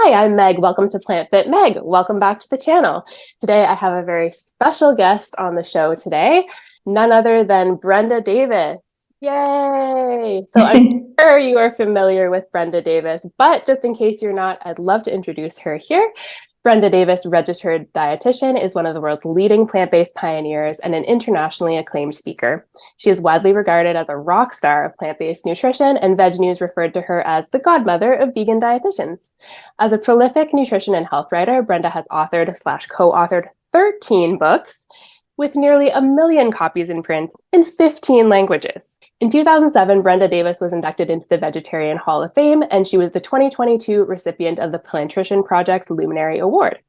Hi, I'm Meg. Welcome to Plant Fit Meg. Welcome back to the channel. Today, I have a very special guest on the show today, none other than Brenda Davis. Yay! So I'm sure you are familiar with Brenda Davis, but just in case you're not, I'd love to introduce her here. Brenda Davis, registered dietitian, is one of the world's leading plant-based pioneers and an internationally acclaimed speaker. She is widely regarded as a rock star of plant-based nutrition, and Veg News referred to her as the godmother of vegan dietitians. As a prolific nutrition and health writer, Brenda has authored/co-authored 13 books with nearly 1 million copies in print in 15 languages. In 2007, Brenda Davis was inducted into the Vegetarian Hall of Fame, and she was the 2022 recipient of the Plantrition Project's Luminary Award.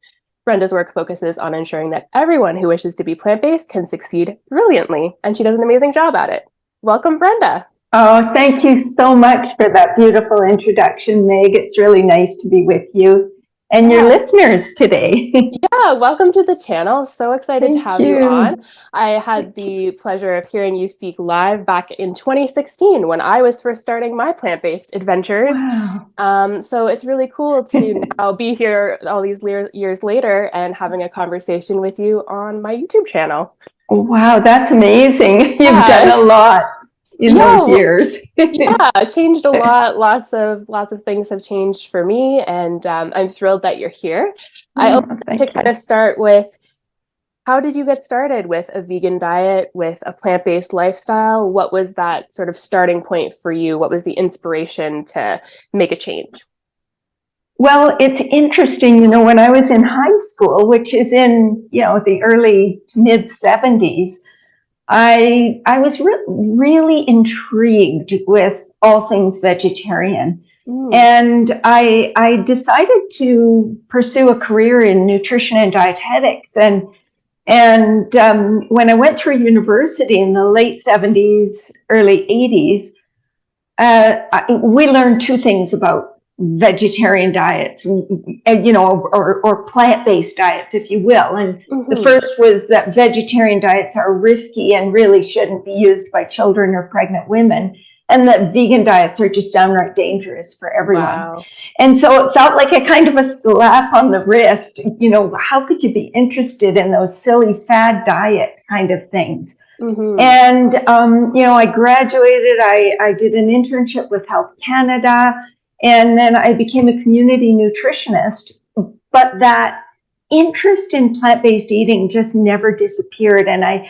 Brenda's work focuses on ensuring that everyone who wishes to be plant-based can succeed brilliantly, and she does an amazing job at it. Welcome, Brenda. Oh, thank you so much for that beautiful introduction, Meg. It's really nice to be with you and your listeners today. Yeah, welcome to the channel. So excited to have you on. I had the pleasure of hearing you speak live back in 2016 when I was first starting my plant-based adventures. Wow. So it's really cool to now be here all these years later and having a conversation with you on my YouTube channel. Wow, that's amazing. You've done a lot in those years. Yeah, it changed a lot. Lots of things have changed for me, and I'm thrilled that you're here. I would like to kind of start with, how did you get started with a vegan diet, with a plant-based lifestyle? What was that sort of starting point for you? What was the inspiration to make a change? Well, it's interesting, when I was in high school, which is in, the early to mid 70s, I was really intrigued with all things vegetarian. And I decided to pursue a career in nutrition and dietetics. And when I went through university in the late 70s, early 80s, we learned two things about vegetarian diets, or plant-based diets, if you will. And the first was that vegetarian diets are risky and really shouldn't be used by children or pregnant women, and that vegan diets are just downright dangerous for everyone. Wow. And so it felt like a kind of a slap on the wrist. How could you be interested in those silly fad diet kind of things? And, I graduated, I did an internship with Health Canada, and then I became a community nutritionist, but that interest in plant-based eating just never disappeared. And I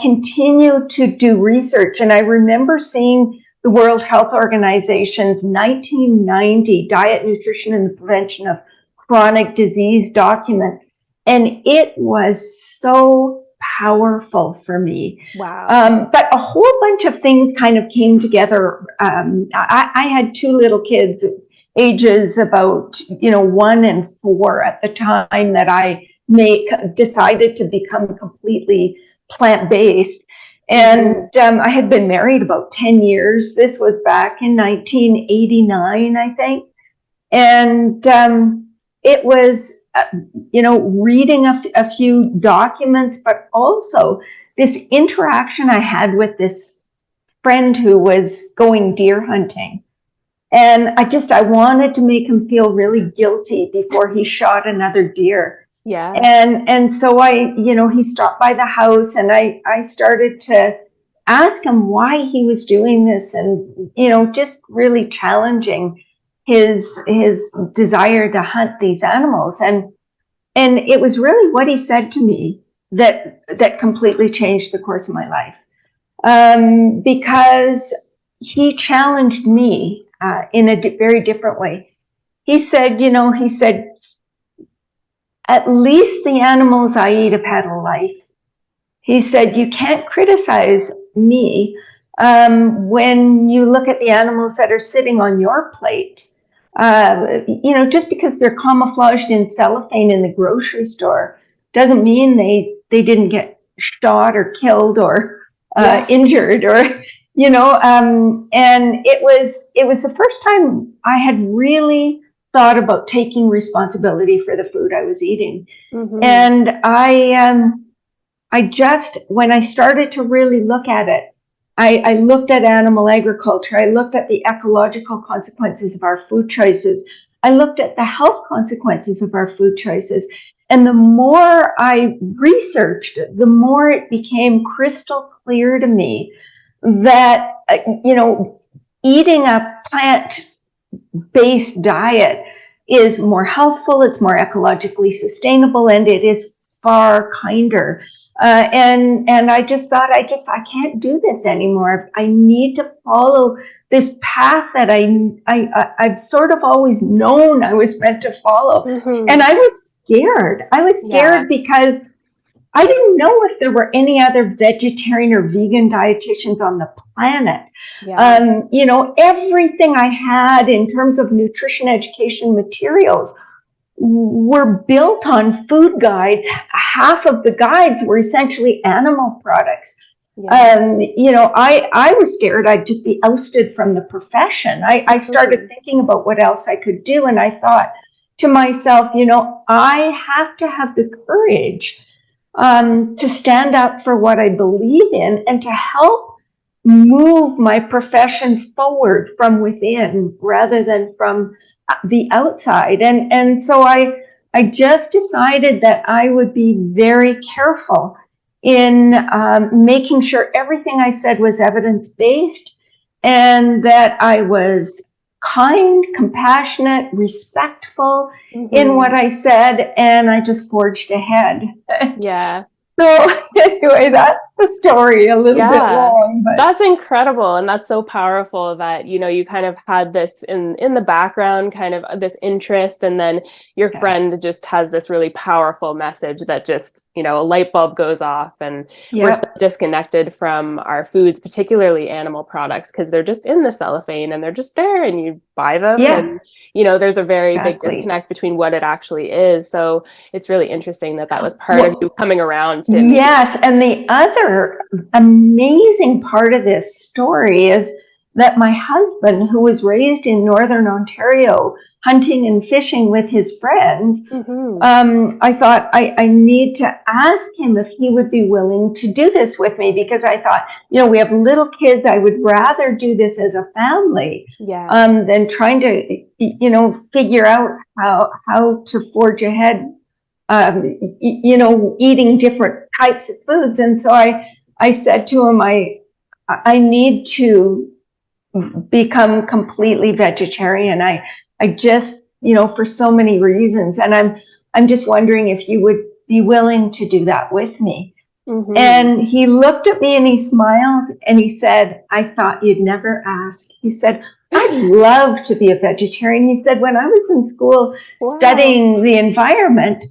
continued to do research, and I remember seeing the World Health Organization's 1990 Diet, Nutrition, and the Prevention of Chronic Disease document, and it was so powerful for me. Wow. But a whole bunch of things kind of came together. I had two little kids, ages about 1 and 4 at the time that I decided to become completely plant-based. And I had been married about 10 years. This was back in 1989, I think. And it was reading a few documents, but also this interaction I had with this friend who was going deer hunting. And I wanted to make him feel really guilty before he shot another deer. Yeah. And so he stopped by the house, and I started to ask him why he was doing this, and, just really challenging his desire to hunt these animals. And it was really what he said to me that completely changed the course of my life. Because he challenged me in a very different way. He said, at least the animals I eat have had a life. He said, you can't criticize me when you look at the animals that are sitting on your plate. Just because they're camouflaged in cellophane in the grocery store doesn't mean they didn't get shot or killed or injured, or and it was the first time I had really thought about taking responsibility for the food I was eating. And I just, when I started to really look at it, I looked at animal agriculture. I looked at the ecological consequences of our food choices. I looked at the health consequences of our food choices. And the more I researched, the more it became crystal clear to me that, eating a plant-based diet is more healthful, it's more ecologically sustainable, and it is far kinder. And I just thought, I can't do this anymore. I need to follow this path that I've sort of always known I was meant to follow. Mm-hmm. And I was scared. Because I didn't know if there were any other vegetarian or vegan dietitians on the planet. Yeah. Everything I had in terms of nutrition education materials were built on food guides. Half of the guides were essentially animal products. Yeah. I was scared I'd just be ousted from the profession. I started thinking about what else I could do, and I thought to myself, I have to have the courage to stand up for what I believe in and to help move my profession forward from within rather than from the outside. And so I just decided that I would be very careful in making sure everything I said was evidence-based and that I was kind, compassionate, respectful in what I said, and I just forged ahead. Yeah. So anyway, that's the story, a little bit long. But that's incredible. And that's so powerful that, you kind of had this in the background, kind of this interest. And then your friend just has this really powerful message that just, a light bulb goes off, and we're so disconnected from our foods, particularly animal products, because they're just in the cellophane and they're just there and you buy them. Yeah. And, there's a very big disconnect between what it actually is. So it's really interesting that was part of you coming around. Yes, and the other amazing part of this story is that my husband, who was raised in Northern Ontario, hunting and fishing with his friends, I thought I need to ask him if he would be willing to do this with me, because I thought, we have little kids. I would rather do this as a family than trying to, figure out how to forge ahead. Eating different types of foods. And so I said to him, I need to become completely vegetarian. I just, for so many reasons. And I'm just wondering if you would be willing to do that with me. Mm-hmm. And he looked at me and he smiled and he said, I thought you'd never ask. He said, I'd love to be a vegetarian. He said, when I was in school studying the environment,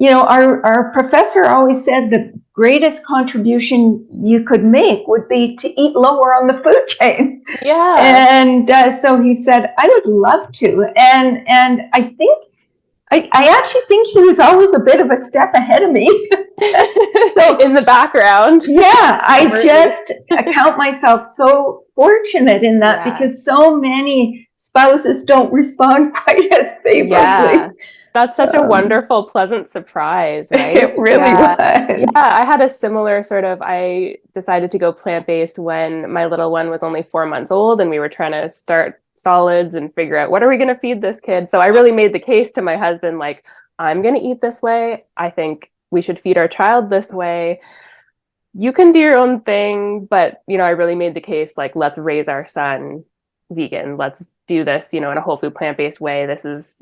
our professor always said the greatest contribution you could make would be to eat lower on the food chain. Yeah. And so he said, I would love to. And I think, I actually think he was always a bit of a step ahead of me. So in the background. Yeah, I just count myself so fortunate in that because so many spouses don't respond quite as favorably. Yeah. That's such a wonderful, pleasant surprise, right? It really was. Yeah, I had a similar I decided to go plant-based when my little one was only 4 months old and we were trying to start solids and figure out what are we going to feed this kid. So I really made the case to my husband, like, I'm going to eat this way. I think we should feed our child this way. You can do your own thing, but, I really made the case, like, let's raise our son vegan. Let's do this, in a whole food plant-based way. This is,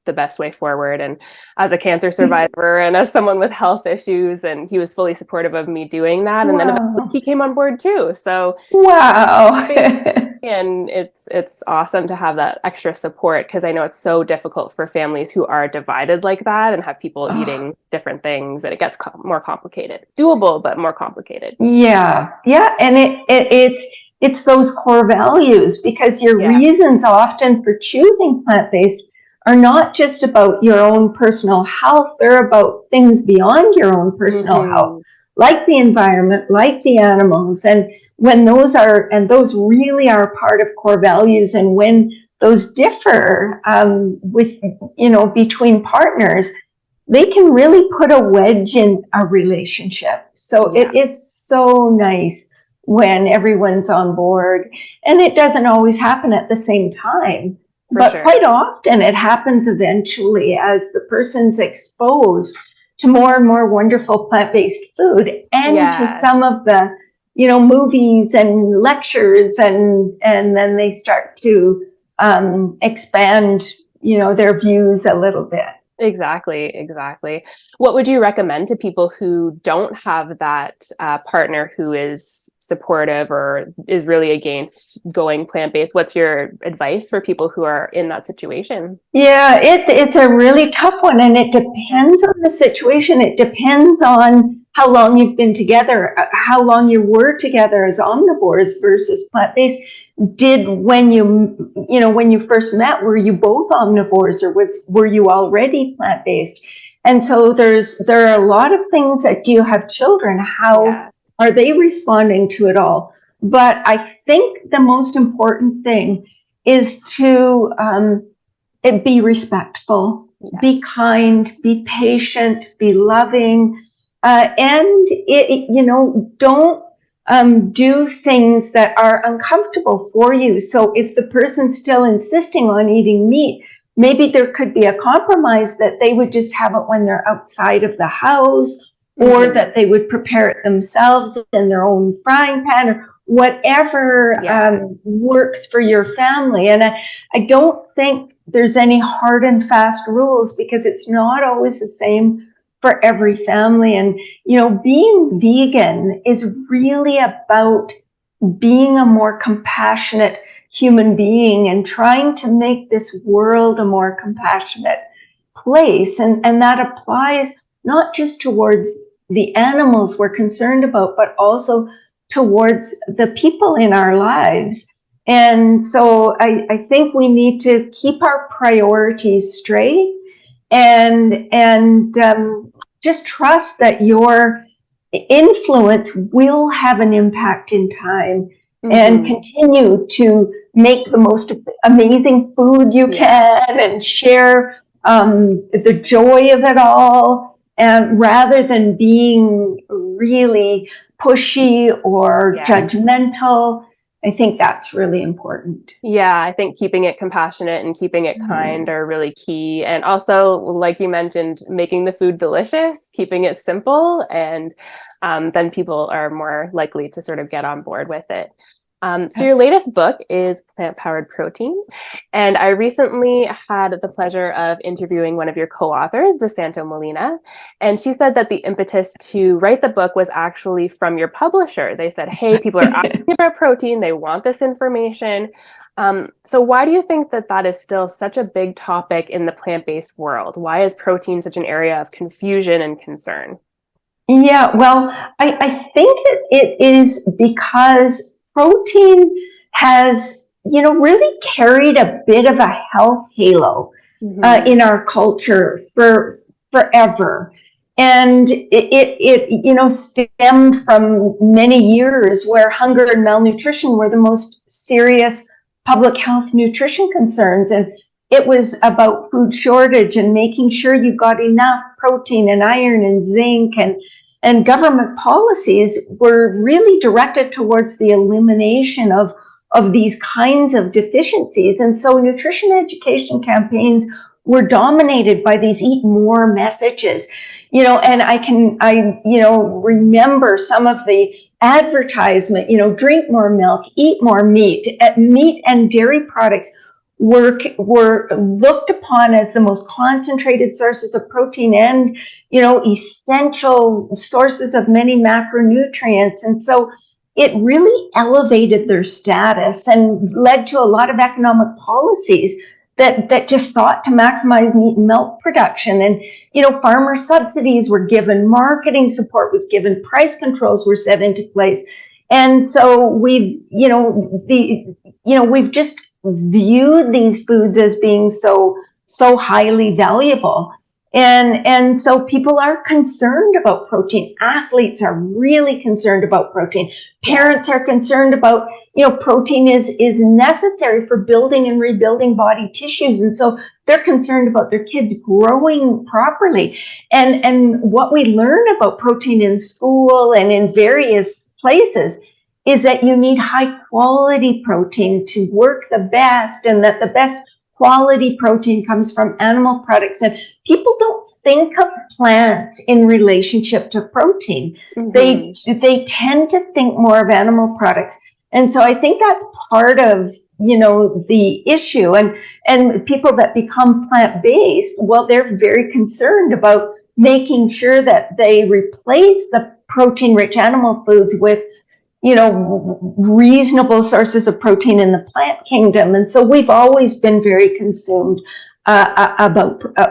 the best way forward. And as a cancer survivor and as someone with health issues, and he was fully supportive of me doing that. And then eventually he came on board too. So and it's awesome to have that extra support, because I know it's so difficult for families who are divided like that and have people eating different things, and it gets more complicated. Doable, but more complicated. Yeah. And it's those core values, because your reasons often for choosing plant-based are not just about your own personal health. They're about things beyond your own personal health, like the environment, like the animals. And when those really are part of core values, and when those differ between partners, they can really put a wedge in a relationship. So it is so nice when everyone's on board, and it doesn't always happen at the same time. but sure. quite often it happens eventually as the person's exposed to more and more wonderful plant-based food and to some of the, movies and lectures, and then they start to expand, their views a little bit. Exactly. What would you recommend to people who don't have that partner who is supportive or is really against going plant-based? What's your advice for people who are in that situation? Yeah, it's a really tough one, and it depends on the situation. It depends on how long you've been together, how long you were together as omnivores versus plant-based. When you first met, were you both omnivores, or were you already plant-based? And so there are a lot of things that, do you have children? How are they responding to it all? But I think the most important thing is to be respectful, be kind, be patient, be loving, and don't do things that are uncomfortable for you. So if the person's still insisting on eating meat, maybe there could be a compromise that they would just have it when they're outside of the house, or that they would prepare it themselves in their own frying pan, or whatever works for your family. And I don't think there's any hard and fast rules, because it's not always the same for every family. And, being vegan is really about being a more compassionate human being and trying to make this world a more compassionate place. And that applies not just towards the animals we're concerned about, but also towards the people in our lives. And so I think we need to keep our priorities straight and just trust that your influence will have an impact in time, and continue to make the most amazing food you can and share the joy of it all, and rather than being really pushy or judgmental. I think that's really important. Yeah, I think keeping it compassionate and keeping it kind are really key. And also, like you mentioned, making the food delicious, keeping it simple, and then people are more likely to sort of get on board with it. So your latest book is Plant-Powered Protein, and I recently had the pleasure of interviewing one of your co-authors, Visanto Molina, and she said that the impetus to write the book was actually from your publisher. They said, hey, people are asking about protein, they want this information. So why do you think that is still such a big topic in the plant-based world? Why is protein such an area of confusion and concern? Yeah, well, I think it is because protein has, really carried a bit of a health halo in our culture forever. And it stemmed from many years where hunger and malnutrition were the most serious public health nutrition concerns. And it was about food shortage and making sure you got enough protein and iron and zinc, and government policies were really directed towards the elimination of these kinds of deficiencies. And so nutrition education campaigns were dominated by these eat more messages, and I remember some of the advertisement, drink more milk, eat more meat. Meat and dairy products were looked upon as the most concentrated sources of protein and, essential sources of many macronutrients. And so it really elevated their status and led to a lot of economic policies that just thought to maximize meat and milk production. And, farmer subsidies were given, marketing support was given, price controls were set into place. And so we've just viewed these foods as being so highly valuable. And so people are concerned about protein. Athletes are really concerned about protein. Parents are concerned about, protein is necessary for building and rebuilding body tissues. And so they're concerned about their kids growing properly. And what we learn about protein in school and in various places is that you need high quality protein to work the best, and that the best quality protein comes from animal products. And people don't think of plants in relationship to protein. They tend to think more of animal products. And so I think that's part of, you know, the issue. And people that become plant-based, well, they're very concerned about making sure that they replace the protein-rich animal foods with, you know, reasonable sources of protein in the plant kingdom. And so we've always been very consumed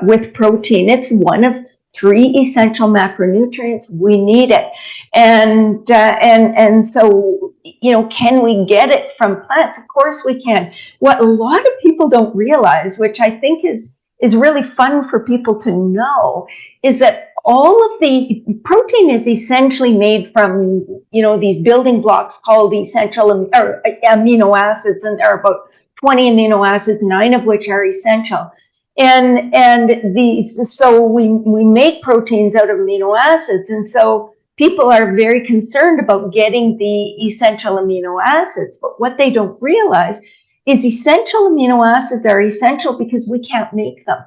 with protein. It's one of 3 essential macronutrients. We need it. And so, you know, can we get it from plants? Of course we can. What a lot of people don't realize, which I think is really fun for people to know, is that all of the protein is essentially made from, you know, these building blocks called essential or amino acids, and there are about 20 amino acids, 9 of which are essential. And these, so we make proteins out of amino acids, and so people are very concerned about getting the essential amino acids. But what they don't realize is essential amino acids are essential because we can't make them.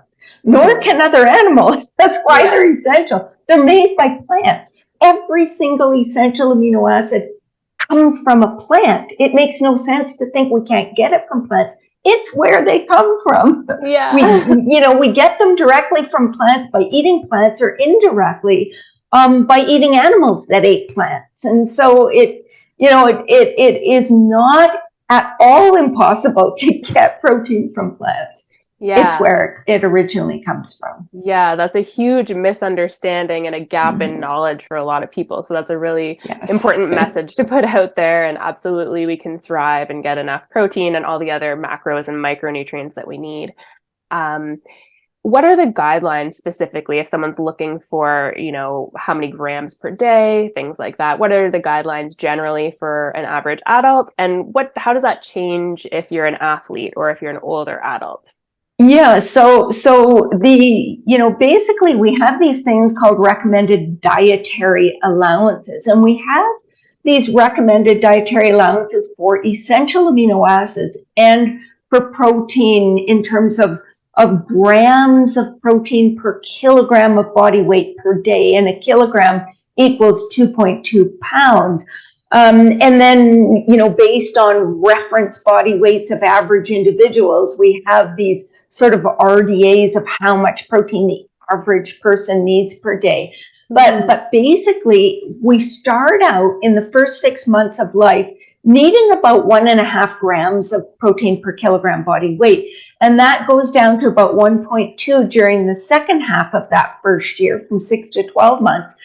Nor can other animals. That's why they're essential. They're made by plants. Every single essential amino acid comes from a plant. It makes no sense to think we can't get it from plants. It's where they come from. Yeah. We get them directly from plants by eating plants, or indirectly by eating animals that ate plants. And so it is not at all impossible to get protein from plants. Yeah. It's where it originally comes from. Yeah, that's a huge misunderstanding and a gap in knowledge for a lot of people. So that's a really important message to put out there. And absolutely, we can thrive and get enough protein and all the other macros and micronutrients that we need. What are the guidelines specifically if someone's looking for, you know, how many grams per day, things like that? What are the guidelines generally for an average adult? And how does that change if you're an athlete or if you're an older adult? Yeah, so basically we have these things called recommended dietary allowances, and we have these recommended dietary allowances for essential amino acids and for protein in terms of grams of protein per kilogram of body weight per day, and a kilogram equals 2.2 pounds. And then, you know, based on reference body weights of average individuals, we have these sort of RDAs of how much protein the average person needs per day. But basically, we start out in the first 6 months of life needing about 1.5 grams of protein per kilogram body weight. And that goes down to about 1.2 during the second half of that first year, from 6 to 12 months.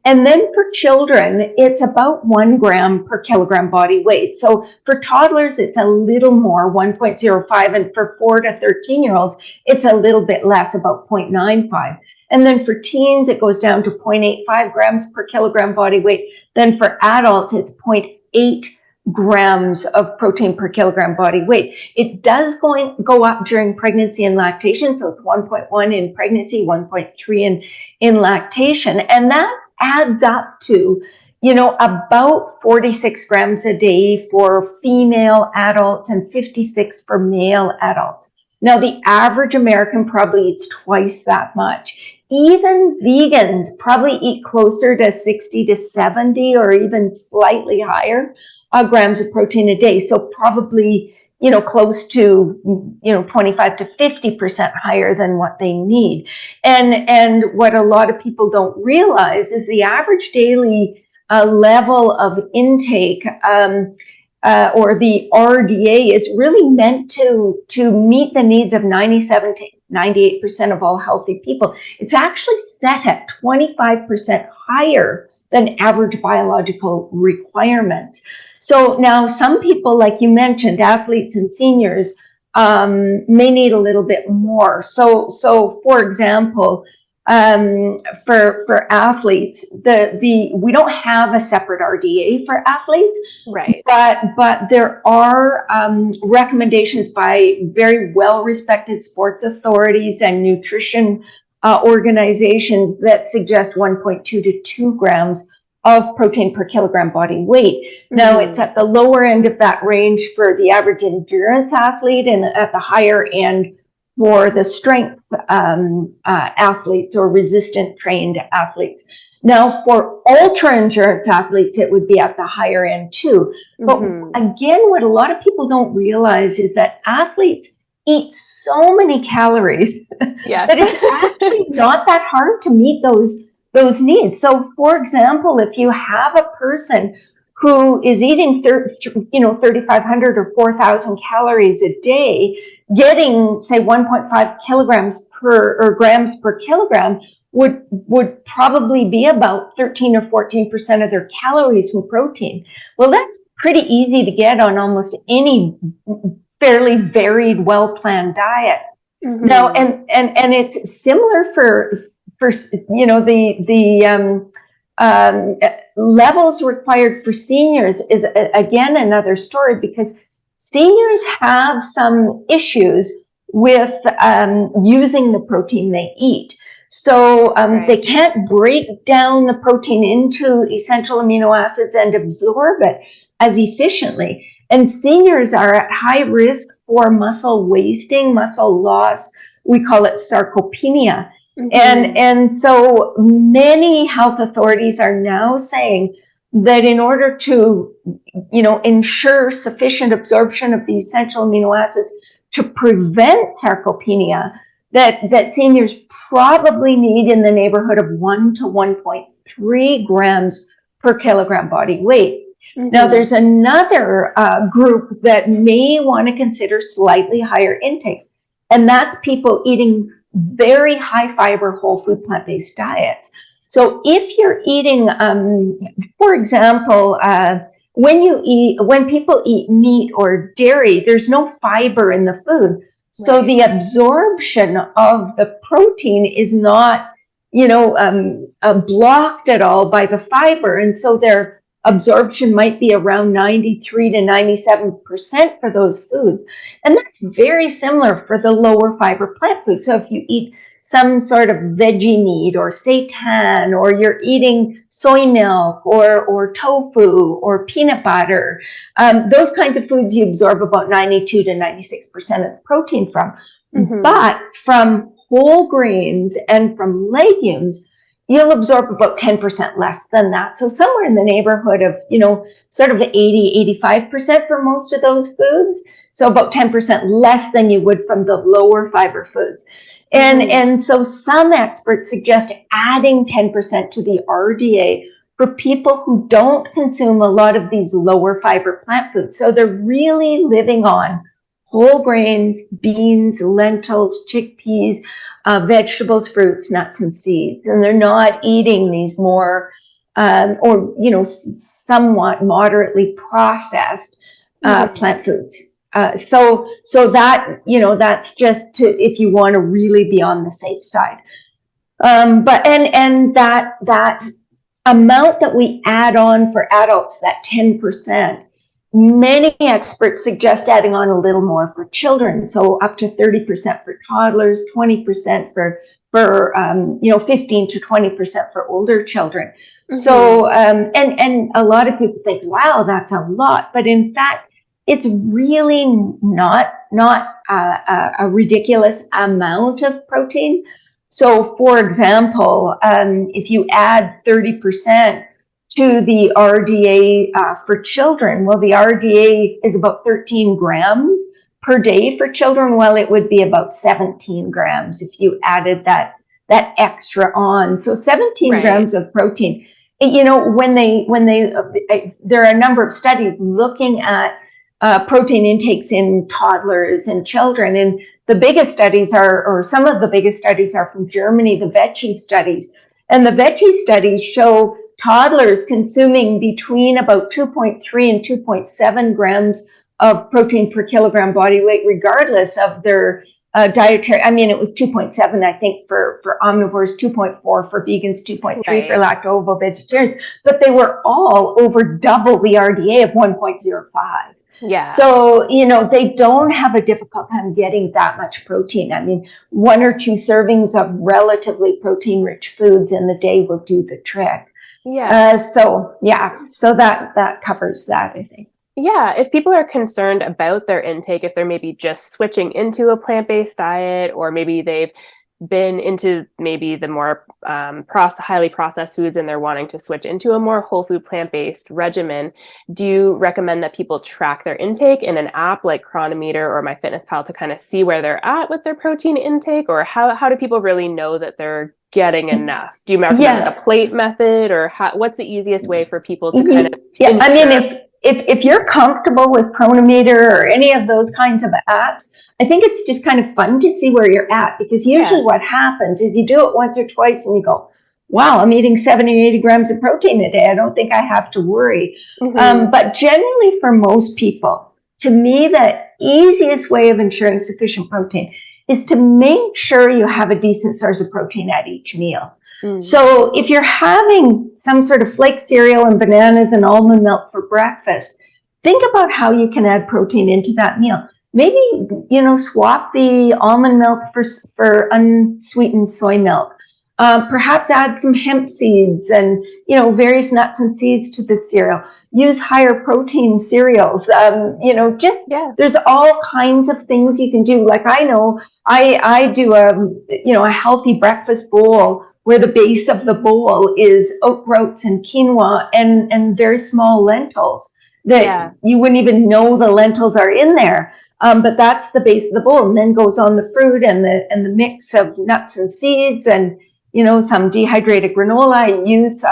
And then for children, it's about 1 gram per kilogram body weight. So for toddlers, it's a little more, 1.05. And for 4 to 13-year-olds, it's a little bit less, about 0.95. And then for teens, it goes down to 0.85 grams per kilogram body weight. Then for adults, it's 0.8 grams of protein per kilogram body weight. It does go up during pregnancy and lactation. So it's 1.1 in pregnancy, 1.3 in lactation. And that adds up to, you know, about 46 grams a day for female adults and 56 for male adults. Now, the average American probably eats twice that much. Even vegans probably eat closer to 60 to 70 or even slightly higher grams of protein a day. So probably, you know, close to, 25 to 50% higher than what they need. And what a lot of people don't realize is the average daily level of intake or the RDA is really meant to meet the needs of 97 to 98% of all healthy people. It's actually set at 25% higher than average biological requirements. So now some people, like you mentioned, athletes and seniors, may need a little bit more. So for example, for athletes, we don't have a separate RDA for athletes, right? But there are recommendations by very well-respected sports authorities and nutrition organizations that suggest 1.2 to 2 grams of protein per kilogram body weight. Now, it's at the lower end of that range for the average endurance athlete, and at the higher end for the strength athletes or resistant trained athletes. Now, for ultra endurance athletes, it would be at the higher end too. But again, what a lot of people don't realize is that athletes eat so many calories Yes. that it's actually not that hard to meet those needs. So, for example, if you have a person who is eating 3,500 or 4,000 calories a day, getting say 1.5 kilograms or grams per kilogram would probably be about 13 or 14% of their calories from protein. Well, that's pretty easy to get on almost any fairly varied, well-planned diet. Now, and it's similar for the levels required for seniors is again another story, because seniors have some issues with using the protein they eat. So they can't break down the protein into essential amino acids and absorb it as efficiently. And seniors are at high risk for muscle wasting, muscle loss. We call it sarcopenia. And so many health authorities are now saying that in order to, ensure sufficient absorption of the essential amino acids to prevent sarcopenia, that seniors probably need in the neighborhood of 1 to 1.3 grams per kilogram body weight. Now, there's another group that may want to consider slightly higher intakes, and that's people eating very high fiber, whole food, plant-based diets. So if you're eating, for example, when people eat meat or dairy, there's no fiber in the food. So the absorption of the protein is not, blocked at all by the fiber. And so their absorption might be around 93 to 97% for those foods. And that's very similar for the lower fiber plant foods. So if you eat some sort of veggie meat or seitan, or you're eating soy milk or tofu or peanut butter, those kinds of foods you absorb about 92 to 96% of the protein from. But from whole grains and from legumes, you'll absorb about 10% less than that. So somewhere in the neighborhood of, sort of 80, 85% for most of those foods. So about 10% less than you would from the lower fiber foods. And so some experts suggest adding 10% to the RDA for people who don't consume a lot of these lower fiber plant foods. So they're really living on whole grains, beans, lentils, chickpeas, vegetables, fruits, nuts, and seeds. And they're not eating these more, somewhat moderately processed plant foods. So that, that's just to, if you want to really be on the safe side. But that amount that we add on for adults, that 10%, many experts suggest adding on a little more for children. So up to 30% for toddlers, 20% for 15 to 20% for older children. So, and a lot of people think, wow, that's a lot. But in fact, it's really not a ridiculous amount of protein. So, for example, if you add 30% to the RDA for children, well, the RDA is about 13 grams per day for children, while it would be about 17 grams if you added that extra on. So 17 grams of protein. When there are a number of studies looking at protein intakes in toddlers and children. And the biggest studies some of the biggest studies are from Germany, the Vecchi studies. And the Vecchi studies show toddlers consuming between about 2.3 and 2.7 grams of protein per kilogram body weight, regardless of their dietary. I mean, it was 2.7, I think, for omnivores, 2.4 for vegans, 2.3 for lacto-ovo vegetarians, but they were all over double the RDA of 1.05. Yeah. So, they don't have a difficult time getting that much protein. I mean, 1 or 2 servings of relatively protein-rich foods in the day will do the trick. Yeah. So that covers that, I think. Yeah, if people are concerned about their intake, if they're maybe just switching into a plant-based diet, or maybe they've been into maybe the more highly processed foods and they're wanting to switch into a more whole food plant-based regimen, do you recommend that people track their intake in an app like Chronometer or MyFitnessPal to kind of see where they're at with their protein intake? Or how do people really know that they're getting enough? Do you recommend like a plate method, or what's the easiest way for people to kind of ensure? I mean, if you're comfortable with Chronometer or any of those kinds of apps, I think it's just kind of fun to see where you're at, because usually what happens is you do it once or twice and you go, wow, I'm eating 70 or 80 grams of protein a day. I don't think I have to worry. But generally for most people, to me, the easiest way of ensuring sufficient protein is to make sure you have a decent source of protein at each meal. So if you're having some sort of flake cereal and bananas and almond milk for breakfast, think about how you can add protein into that meal. Maybe, swap the almond milk for unsweetened soy milk. Perhaps add some hemp seeds and, various nuts and seeds to the cereal. Use higher protein cereals. There's all kinds of things you can do. Like I know I do a healthy breakfast bowl where the base of the bowl is oat groats and quinoa and very small lentils that you wouldn't even know the lentils are in there. But that's the base of the bowl, and then goes on the fruit and the mix of nuts and seeds and some dehydrated granola. I use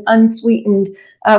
unsweetened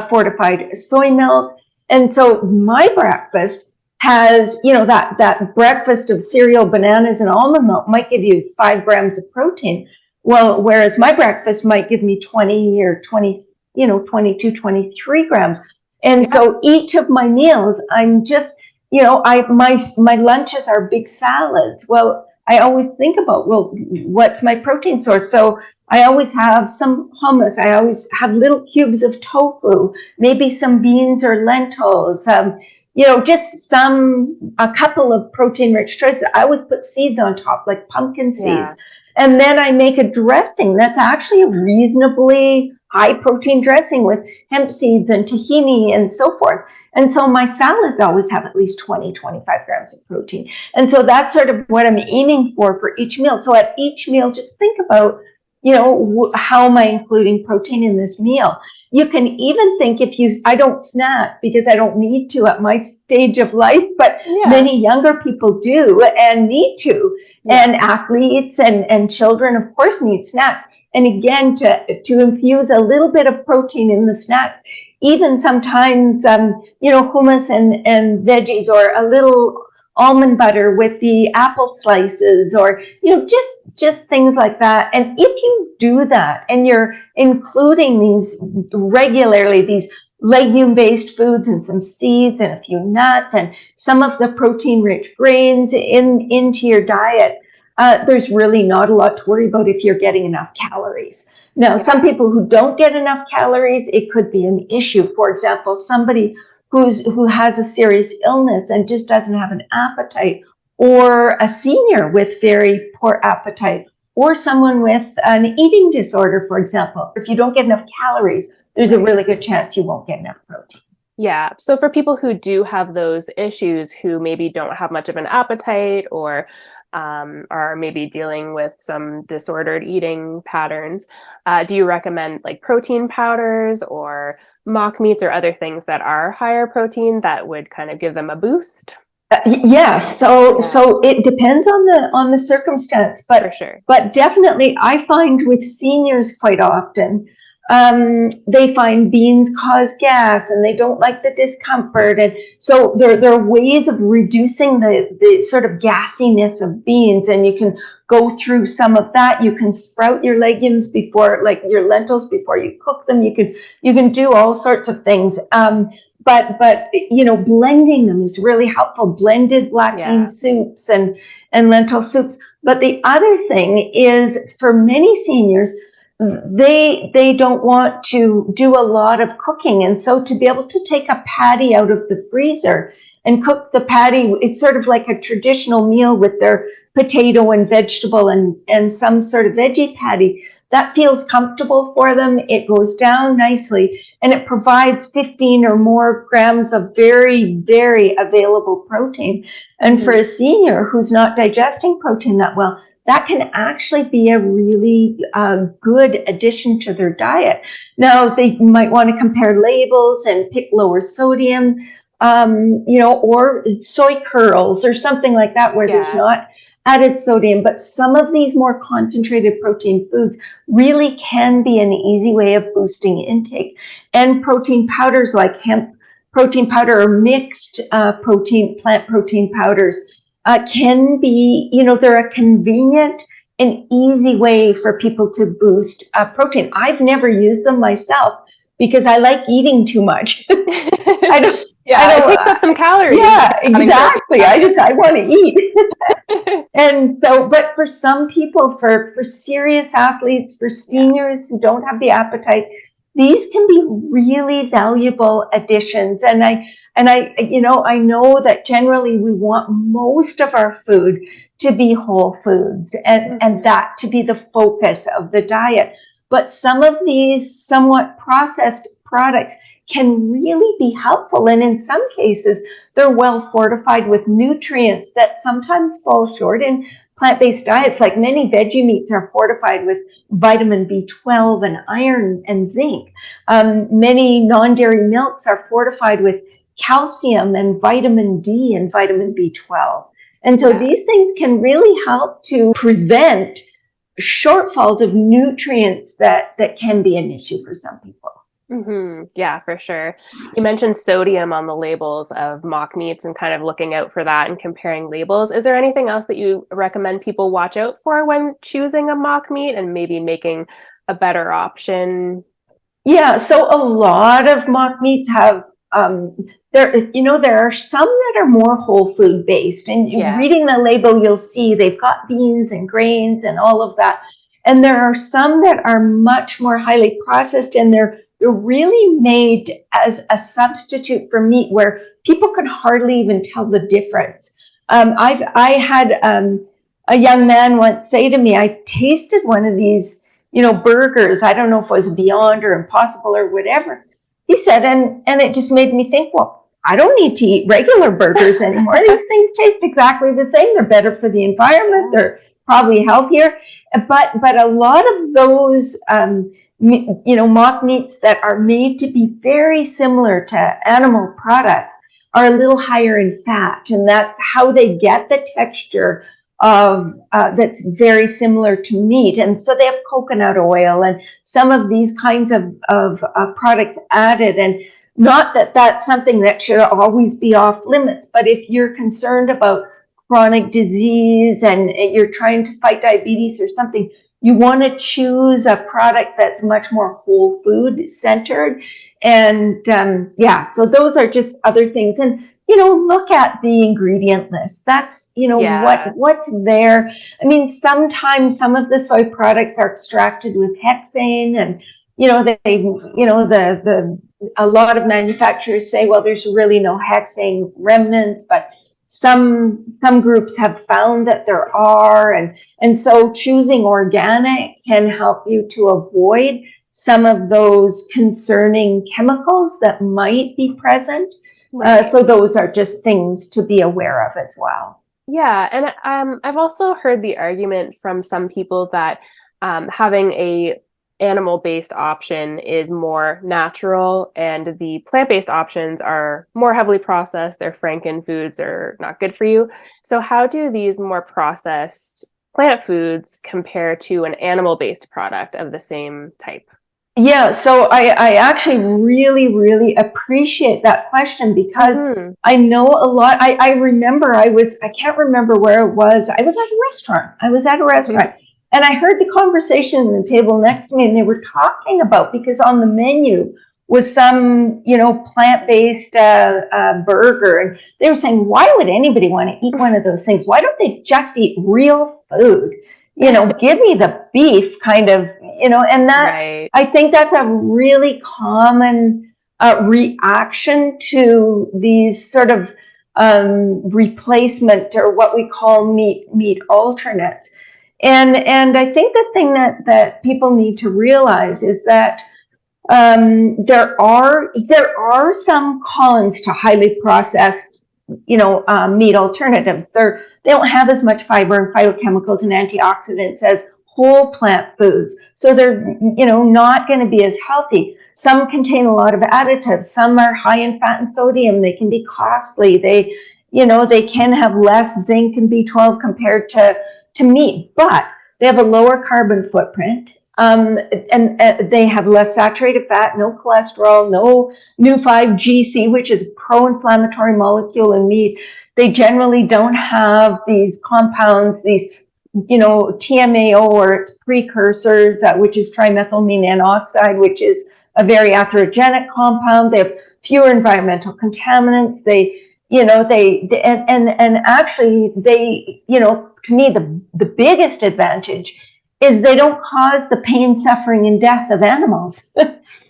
fortified soy milk, and so my breakfast has that breakfast of cereal, bananas, and almond milk might give you 5 grams of protein. Well, whereas my breakfast might give me 20 or 22, 23 grams. And so each of my meals, I'm just, my lunches are big salads. Well, I always think about, what's my protein source? So I always have some hummus. I always have little cubes of tofu, maybe some beans or lentils, just a couple of protein-rich choices. I always put seeds on top, like pumpkin seeds. And then I make a dressing that's actually a reasonably high protein dressing with hemp seeds and tahini and so forth. And so my salads always have at least 20, 25 grams of protein. And so that's sort of what I'm aiming for each meal. So at each meal, just think about, how am I including protein in this meal? You can even think I don't snack because I don't need to at my stage of life, but many younger people do and need to. And athletes and children, of course, need snacks. And again, to infuse a little bit of protein in the snacks, even sometimes, hummus and veggies, or a little almond butter with the apple slices, or, just things like that. And if you do that and you're including these regularly, these legume-based foods and some seeds and a few nuts and some of the protein-rich grains into your diet, there's really not a lot to worry about if you're getting enough calories. Now, some people who don't get enough calories, it could be an issue. For example, somebody who has a serious illness and just doesn't have an appetite, or a senior with very poor appetite, or someone with an eating disorder, for example. If you don't get enough calories, there's a really good chance you won't get enough protein. Yeah. So for people who do have those issues, who maybe don't have much of an appetite, or are maybe dealing with some disordered eating patterns, do you recommend like protein powders or mock meats or other things that are higher protein that would kind of give them a boost? So it depends on the circumstance, but for sure. But definitely, I find with seniors quite often, they find beans cause gas and they don't like the discomfort, and so there are ways of reducing the sort of gassiness of beans, and you can go through some of that. You can sprout your legumes before, like your lentils, before you cook them. You can do all sorts of things. But blending them is really helpful. Blended black bean soups and lentil soups. But the other thing is, for many seniors, they don't want to do a lot of cooking, and so to be able to take a patty out of the freezer and cook the patty, it's sort of like a traditional meal with their potato and vegetable and some sort of veggie patty. that feels comfortable for them. It goes down nicely, and it provides 15 or more grams of very, very available protein. And for a senior who's not digesting protein that well, that can actually be a really good addition to their diet. Now, they might want to compare labels and pick lower sodium, or soy curls or something like that, where there's not added sodium. But some of these more concentrated protein foods really can be an easy way of boosting intake. And protein powders like hemp protein powder or mixed plant protein powders can be, they're a convenient and easy way for people to boost protein. I've never used them myself because I like eating too much. It takes up some calories. Yeah, exactly. I want to eat. And so, but for some people, for serious athletes, for seniors who don't have the appetite, these can be really valuable additions. And I know that generally we want most of our food to be whole foods and that to be the focus of the diet. But some of these somewhat processed products can really be helpful. And in some cases, they're well fortified with nutrients that sometimes fall short in plant-based diets. Like many veggie meats are fortified with vitamin B12 and iron and zinc. Many non-dairy milks are fortified with calcium and vitamin D and vitamin B12. And so these things can really help to prevent shortfalls of nutrients that can be an issue for some people. Yeah, for sure. You mentioned sodium on the labels of mock meats and kind of looking out for that and comparing labels. Is there anything else that you recommend people watch out for when choosing a mock meat and maybe making a better option? Yeah, so a lot of mock meats have there are some that are more whole food based, and reading the label, you'll see they've got beans and grains and all of that. And there are some that are much more highly processed, and they're really made as a substitute for meat, where people can hardly even tell the difference. I had a young man once say to me, I tasted one of these, burgers. I don't know if it was Beyond or Impossible or whatever. He said, and it just made me think, well, I don't need to eat regular burgers anymore. These things taste exactly the same. They're better for the environment. They're probably healthier. But a lot of those, mock meats that are made to be very similar to animal products are a little higher in fat. And that's how they get the texture of that's very similar to meat. And so they have coconut oil and some of these kinds of products added. And not that that's something that should always be off limits, but if you're concerned about chronic disease and you're trying to fight diabetes or something, you want to choose a product that's much more whole food centered. And so those are just other things. And look at the ingredient list. That's, what's there. I mean, sometimes some of the soy products are extracted with hexane, and, a lot of manufacturers say, well, there's really no hexane remnants, but some groups have found that there are. And so choosing organic can help you to avoid some of those concerning chemicals that might be present. Right. So those are just things to be aware of as well. Yeah. And I've also heard the argument from some people that having a animal-based option is more natural, and the plant-based options are more heavily processed. They're franken foods. They're not good for you. So how do these more processed plant foods compare to an animal-based product of the same type? Yeah, so I actually really, really appreciate that question, because I know a lot. I remember I can't remember where it was. I was at a restaurant. And I heard the conversation at the table next to me, and they were talking about, because on the menu was some, plant-based burger. And they were saying, why would anybody want to eat one of those things? Why don't they just eat real food? Give me the beef kind of, and that, right. I think that's a really common reaction to these sort of replacement, or what we call meat alternates. And I think the thing that people need to realize is that there are some cons to highly processed, meat alternatives. They don't have as much fiber and phytochemicals and antioxidants as whole plant foods, so they're not going to be as healthy. Some contain a lot of additives. Some are high in fat and sodium. They can be costly. They can have less zinc and B12 compared to meat, but they have a lower carbon footprint. And they have less saturated fat, no cholesterol, no new 5-GC, which is a pro-inflammatory molecule in meat. They generally don't have these compounds, these TMAO or its precursors, which is trimethylamine N oxide, which is a very atherogenic compound. They have fewer environmental contaminants. Actually, to me, the biggest advantage is they don't cause the pain, suffering, and death of animals.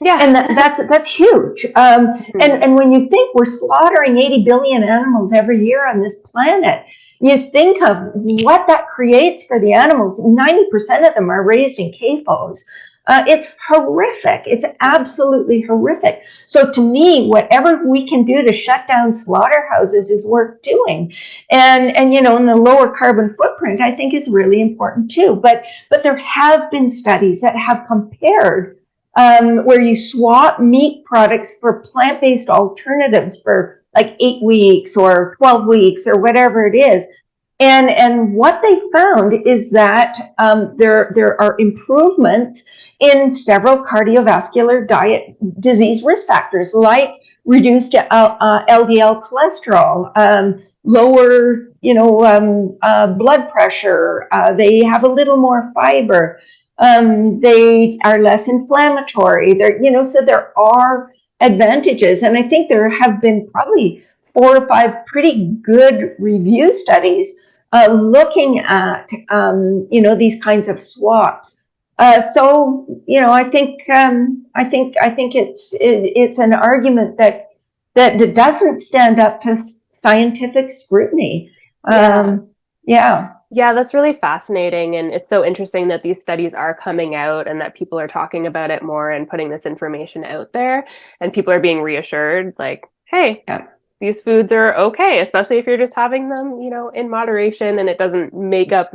Yeah, and that's huge. And when you think we're slaughtering 80 billion animals every year on this planet, you think of what that creates for the animals. 90% of them are raised in CAFOs. It's horrific. It's absolutely horrific. So to me, whatever we can do to shut down slaughterhouses is worth doing. And and the lower carbon footprint, I think, is really important too. But there have been studies that have compared where you swap meat products for plant-based alternatives for like 8 weeks or 12 weeks or whatever it is. And what they found is that there are improvements in several cardiovascular disease risk factors, like reduced LDL cholesterol, lower blood pressure. They have a little more fiber. They are less inflammatory. So there are advantages, and I think there have been probably 4 or 5 pretty good review studies looking at these kinds of swaps. So I think it's an argument that doesn't stand up to scientific scrutiny. Yeah, that's really fascinating. And it's so interesting that these studies are coming out and that people are talking about it more and putting this information out there, and people are being reassured, like, hey, these foods are okay, especially if you're just having them, in moderation, and it doesn't make up,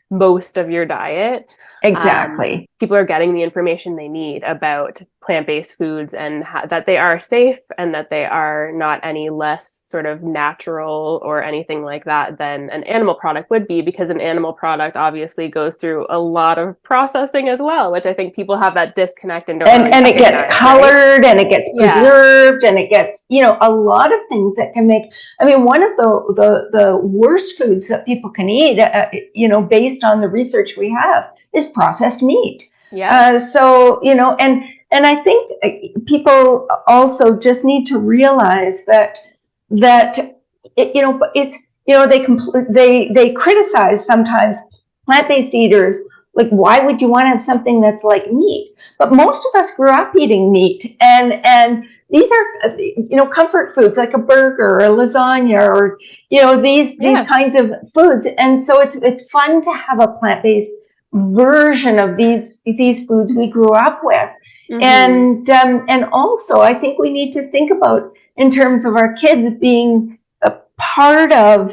most of your diet. Exactly. People are getting the information they need about plant-based foods, and that they are safe, and that they are not any less sort of natural or anything like that than an animal product would be, because an animal product obviously goes through a lot of processing as well, which I think people have that disconnect and don't and it gets colored, right? And it gets preserved, and it gets a lot of things that can make. I mean, one of the worst foods that people can eat, based on the research we have, is processed meat. Yeah. And I think people also just need to realize that they criticize sometimes plant-based eaters, like, why would you want to have something that's like meat? But most of us grew up eating meat, and these are comfort foods like a burger or a lasagna or these kinds of foods, and so it's fun to have a plant-based version of these foods we grew up with. And also I think we need to think about, in terms of our kids being a part of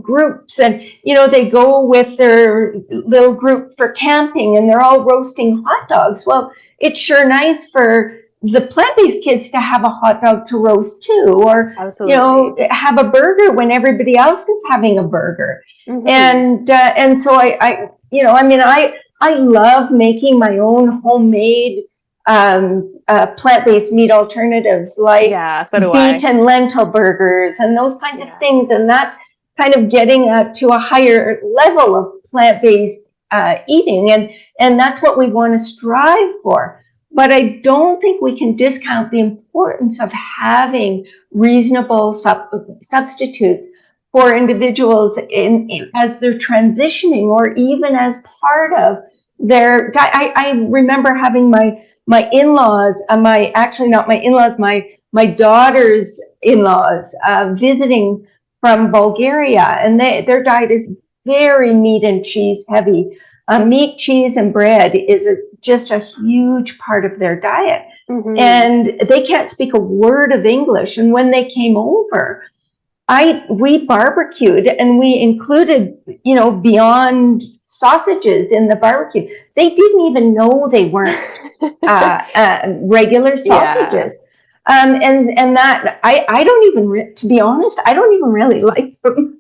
groups, and they go with their little group for camping and they're all roasting hot dogs. Well, it's sure nice for the plant-based kids to have a hot dog to roast too, or have a burger when everybody else is having a burger. And so I love making my own homemade plant-based meat alternatives, like beet and lentil burgers and those kinds of things. And that's kind of getting to a higher level of plant-based eating, and that's what we want to strive for. But I don't think we can discount the importance of having reasonable substitutes for individuals as they're transitioning, or even as part of their diet. I remember having my in-laws, my daughter's in-laws visiting from Bulgaria, and their diet is very meat and cheese heavy. Meat, cheese, and bread is just a huge part of their diet. Mm-hmm. And they can't speak a word of English. And when they came over, we barbecued, and we included, beyond sausages in the barbecue. They didn't even know they weren't regular sausages. Yeah. And that I don't even, to be honest, I don't even really like them.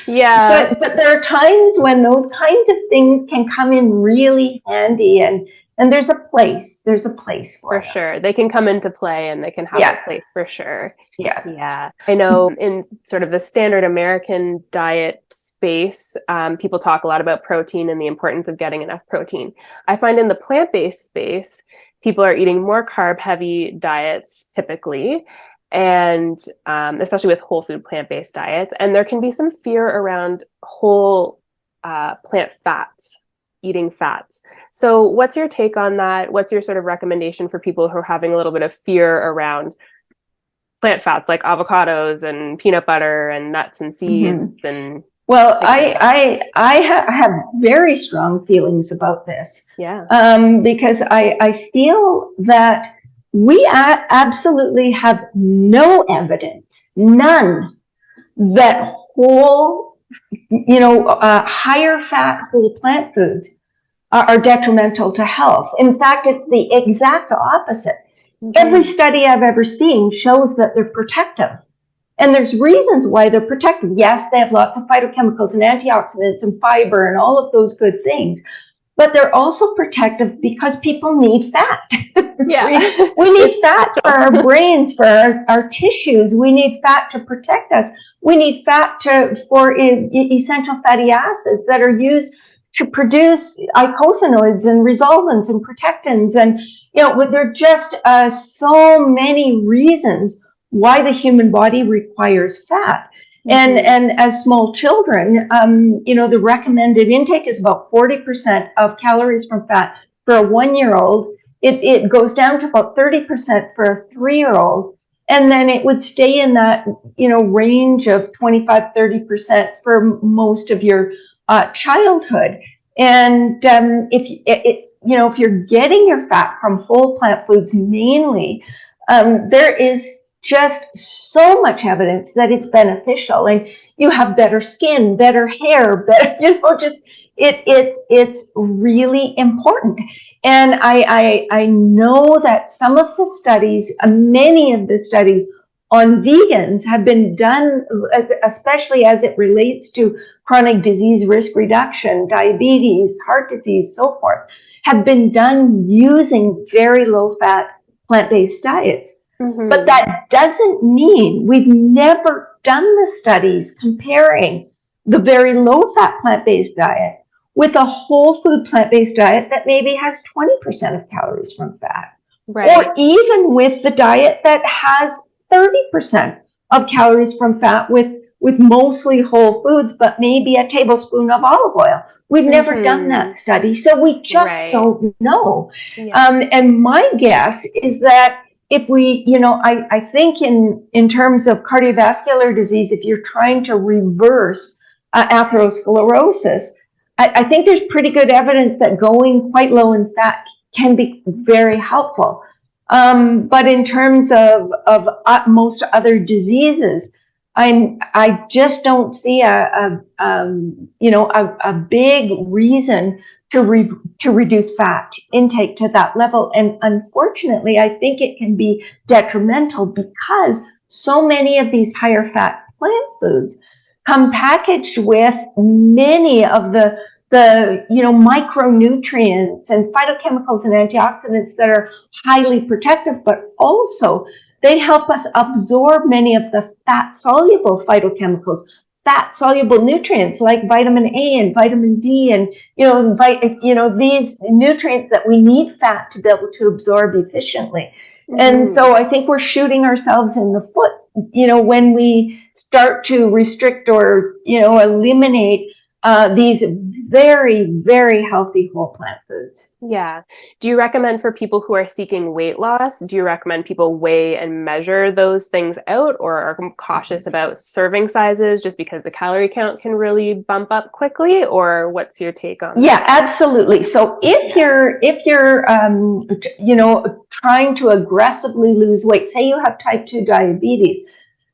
Yeah. But there are times when those kinds of things can come in really handy, and there's a place for them. Sure. They can come into play, and they can have a place for sure. Yeah. I know in sort of the standard American diet space, people talk a lot about protein and the importance of getting enough protein. I find in the plant-based space, people are eating more carb-heavy diets typically, and especially with whole food plant-based diets. And there can be some fear around whole plant fats, eating fats. So what's your take on that? What's your sort of recommendation for people who are having a little bit of fear around plant fats like avocados and peanut butter and nuts and seeds? Mm-hmm. And well, I have very strong feelings about this. Yeah. Because I feel that we absolutely have no evidence, none, that whole, higher fat whole plant foods are detrimental to health. In fact, it's the exact opposite. Mm-hmm. Every study I've ever seen shows that they're protective. And there's reasons why they're protective. Yes, they have lots of phytochemicals and antioxidants and fiber and all of those good things. But they're also protective because people need fat. Yeah. we need fat for our brains, for our tissues. We need fat to protect us. We need fat for essential fatty acids that are used to produce eicosanoids and resolvins and protectants. And, there are just so many reasons why the human body requires fat. Mm-hmm. And as small children, the recommended intake is about 40% of calories from fat for a 1-year-old. It goes down to about 30% for a 3-year-old. And then it would stay in that, range of 25-30% for most of your childhood. And if you're getting your fat from whole plant foods mainly, there is just so much evidence that it's beneficial, and you have better skin, better hair, better, it's really important. And I know that some of the studies, many of the studies on vegans have been done, especially as it relates to chronic disease risk reduction, diabetes, heart disease, so forth, have been done using very low fat plant-based diets. Mm-hmm. But that doesn't mean, we've never done the studies comparing the very low fat plant-based diet with a whole food plant-based diet that maybe has 20% of calories from fat. Right. Or even with the diet that has 30% of calories from fat with mostly whole foods, but maybe a tablespoon of olive oil. We've never done that study, so we just don't know. Yeah. And my guess is that if we, I think in terms of cardiovascular disease, if you're trying to reverse atherosclerosis, I think there's pretty good evidence that going quite low in fat can be very helpful. But in terms of most other diseases, I just don't see a big reason to reduce fat intake to that level. And unfortunately, I think it can be detrimental because so many of these higher fat plant foods come packaged with many of the micronutrients and phytochemicals and antioxidants that are highly protective, but also they help us absorb many of the fat-soluble phytochemicals, fat-soluble nutrients like vitamin A and vitamin D, and these nutrients that we need fat to be able to absorb efficiently. Mm-hmm. And so I think we're shooting ourselves in the foot, when we start to restrict or eliminate these very, very healthy whole plant foods. Yeah. Do you recommend for people who are seeking weight loss, do you recommend people weigh and measure those things out, or are cautious about serving sizes just because the calorie count can really bump up quickly? Or what's your take on that? Yeah, absolutely. So if you're you know, trying to aggressively lose weight, say you have type 2 diabetes,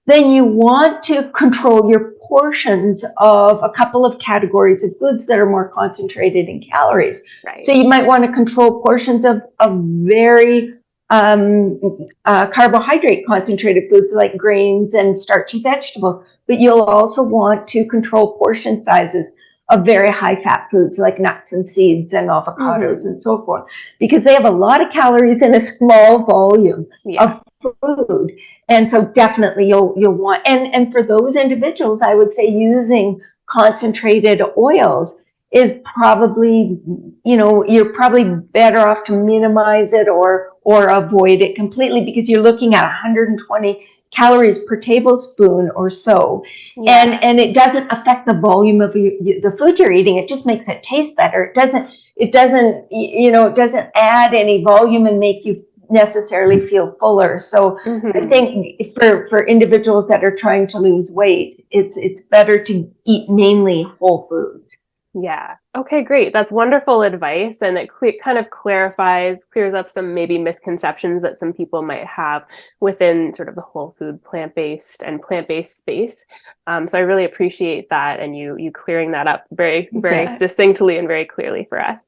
then you want to control your portions of a couple of categories of foods that are more concentrated in calories. Right. So you might want to control portions of very carbohydrate concentrated foods like grains and starchy vegetables, but you'll also want to control portion sizes of very high fat foods like nuts and seeds and avocados and so forth, because they have a lot of calories in a small volume of food. And so definitely you'll want, and for those individuals, I would say using concentrated oils is probably, you know, you're probably better off to minimize it or avoid it completely, because you're looking at 120 calories per tablespoon or so. And it doesn't affect the volume of the food you're eating. It just makes it taste better. It doesn't, you know, it doesn't add any volume and make you necessarily feel fuller. So I think for individuals that are trying to lose weight, it's better to eat mainly whole foods. Yeah. Okay, great. That's wonderful advice. And it kind of clears up some maybe misconceptions that some people might have within sort of the whole food, plant-based and plant-based space. So I really appreciate that, and you clearing that up very, very succinctly and very clearly for us.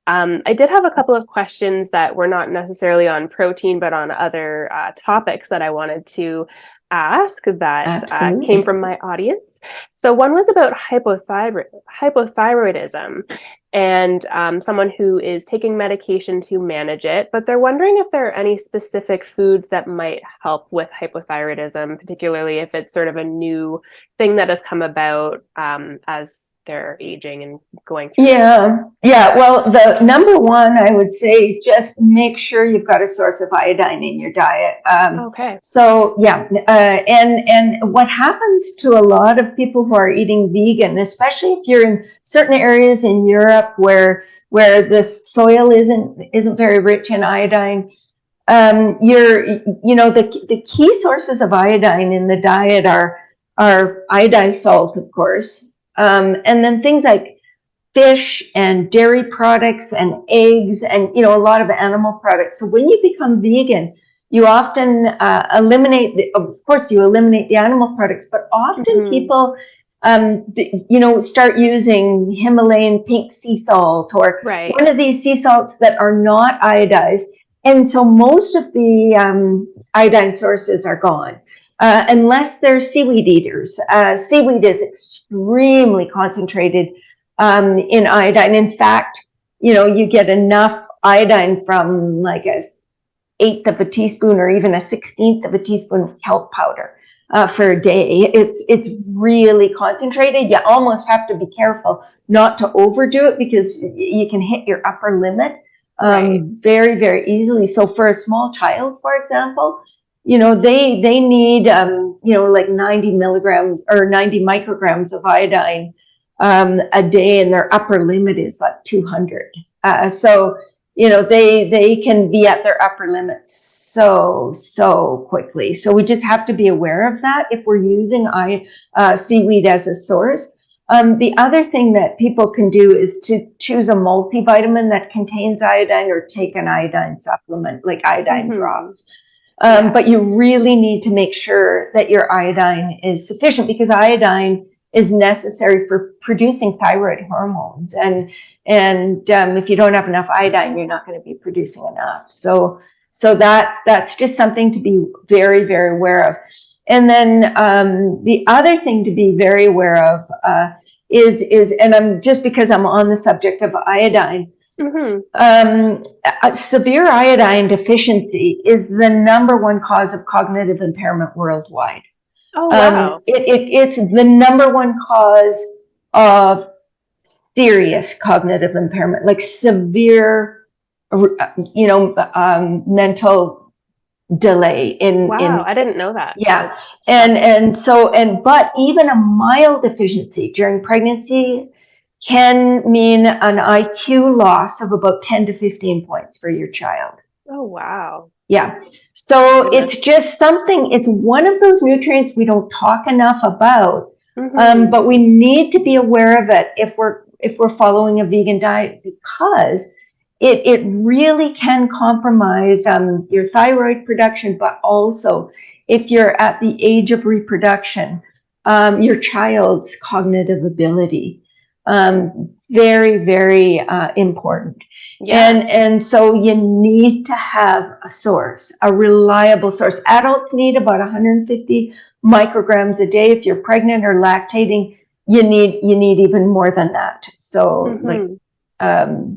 I did have a couple of questions that were not necessarily on protein, but on other topics that I wanted to ask that came from my audience. So one was about hypothyroidism and someone who is taking medication to manage it, but they're wondering if there are any specific foods that might help with hypothyroidism, particularly if it's sort of a new thing that has come about as they're aging and going through. Yeah. Well, the number one, I would say, just make sure you've got a source of iodine in your diet. So and what happens to a lot of people who are eating vegan, especially if you're in certain areas in Europe where the soil isn't very rich in iodine, the key sources of iodine in the diet are iodized salt, of course. And then things like fish and dairy products and eggs and, you know, a lot of animal products. So when you become vegan, you often eliminate the animal products, but often people, start using Himalayan pink sea salt or one of these sea salts that are not iodized. And so most of the iodine sources are gone. Unless they're seaweed eaters. Seaweed is extremely concentrated in iodine. In fact, you know, you get enough iodine from like 1/8 of a teaspoon or even 1/16 of a teaspoon of kelp powder for a day. It's really concentrated. You almost have to be careful not to overdo it, because you can hit your upper limit very, very easily. So for a small child, for example, you know, they need, like 90 milligrams or 90 micrograms of iodine a day, and their upper limit is like 200. So, you know, they can be at their upper limit so quickly. So we just have to be aware of that if we're using seaweed as a source. The other thing that people can do is to choose a multivitamin that contains iodine, or take an iodine supplement like iodine drops. But you really need to make sure that your iodine is sufficient, because iodine is necessary for producing thyroid hormones. And if you don't have enough iodine, you're not going to be producing enough. So that's just something to be very, very aware of. And then the other thing to be very aware of is, and I'm just because I'm on the subject of iodine, severe iodine deficiency is the #1 cause of cognitive impairment worldwide. Oh, wow. It's the #1 cause of serious cognitive impairment, like severe, mental delay I didn't know that. But even a mild deficiency during pregnancy can mean an IQ loss of about 10 to 15 points for your child. Oh, wow. Yeah. So it's just something, it's one of those nutrients we don't talk enough about, but we need to be aware of it if we're following a vegan diet, because it really can compromise your thyroid production, but also if you're at the age of reproduction, your child's cognitive ability. Very, very important. Yeah. And so you need to have a source, a reliable source. Adults need about 150 micrograms a day. If you're pregnant or lactating, you need even more than that. So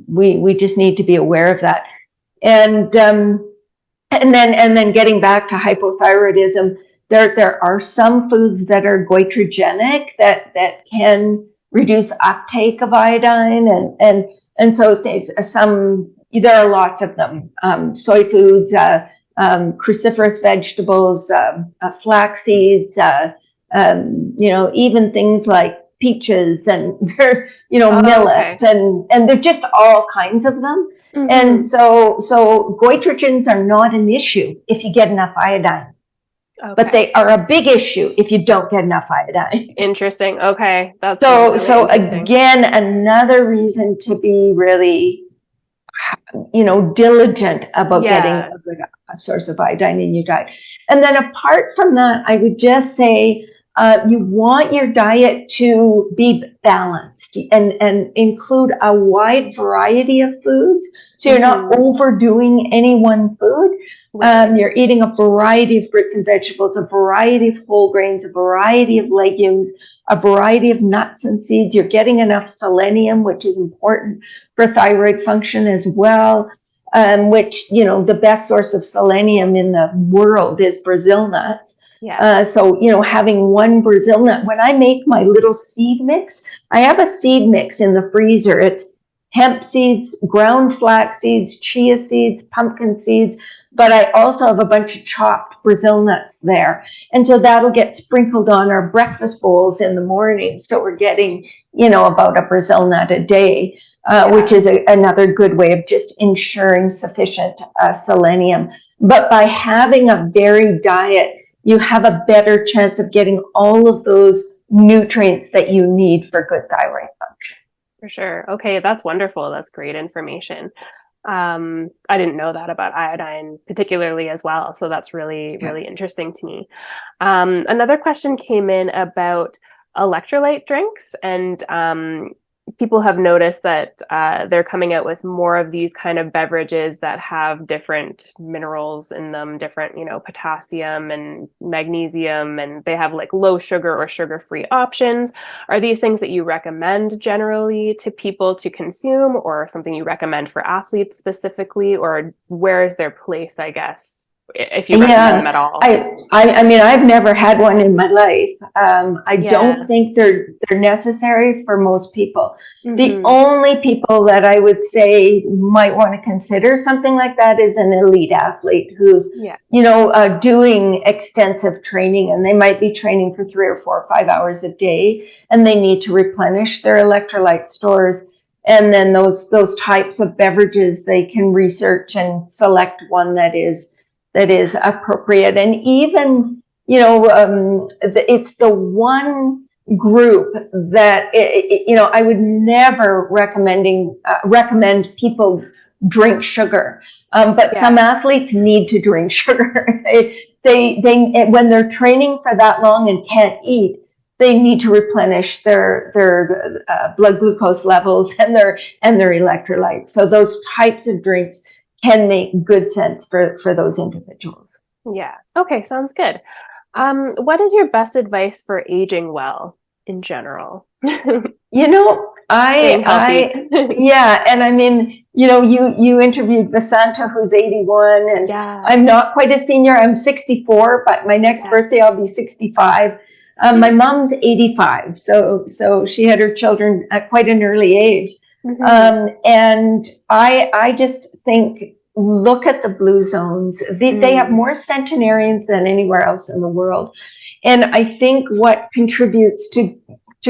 we just need to be aware of that. And then getting back to hypothyroidism, there are some foods that are goitrogenic that can reduce uptake of iodine, and so there are lots of them. Soy foods, cruciferous vegetables, flax seeds, even things like peaches and millet, and there's just all kinds of them. And so goitrogens are not an issue if you get enough iodine. But they are a big issue if you don't get enough iodine. Interesting. Okay. That's so again, another reason to be really, diligent about getting a good source of iodine in your diet. And then apart from that, I would just say you want your diet to be balanced and include a wide variety of foods. So you're not overdoing any one food. You're eating a variety of fruits and vegetables, a variety of whole grains, a variety of legumes, a variety of nuts and seeds. You're getting enough selenium, which is important for thyroid function as well, which, the best source of selenium in the world is Brazil nuts. Yeah. So, having one Brazil nut, when I make my little seed mix, I have a seed mix in the freezer. It's hemp seeds, ground flax seeds, chia seeds, pumpkin seeds, but I also have a bunch of chopped Brazil nuts there. And so that'll get sprinkled on our breakfast bowls in the morning. So we're getting, about a Brazil nut a day, which is another good way of just ensuring sufficient selenium. But by having a varied diet, you have a better chance of getting all of those nutrients that you need for good thyroid function. For sure. Okay, that's wonderful. That's great information. I didn't know that about iodine particularly as well. So that's really, really interesting to me. Another question came in about electrolyte drinks, and people have noticed that they're coming out with more of these kind of beverages that have different minerals in them, different, potassium and magnesium, and they have like low sugar or sugar-free options. Are these things that you recommend generally to people to consume, or something you recommend for athletes specifically, or where is their place, I guess, if you recommend them at all? I mean, I've never had one in my life. I don't think they're necessary for most people. The only people that I would say might want to consider something like that is an elite athlete who's, doing extensive training, and they might be training for 3 or 4 or 5 hours a day, and they need to replenish their electrolyte stores. And then those types of beverages, they can research and select one that is appropriate. And even, it's the one group that, I would never recommend people drink sugar. But some athletes need to drink sugar. They when they're training for that long and can't eat, they need to replenish their blood glucose levels and their electrolytes. So those types of drinks can make good sense for those individuals. Yeah. Okay. Sounds good. What is your best advice for aging well in general? And I mean, you interviewed Vasanta, who's 81, and I'm not quite a senior. I'm 64, but my next birthday I'll be 65. My mom's 85, so she had her children at quite an early age. And I just think, look at the blue zones. They have more centenarians than anywhere else in the world. And I think what contributes to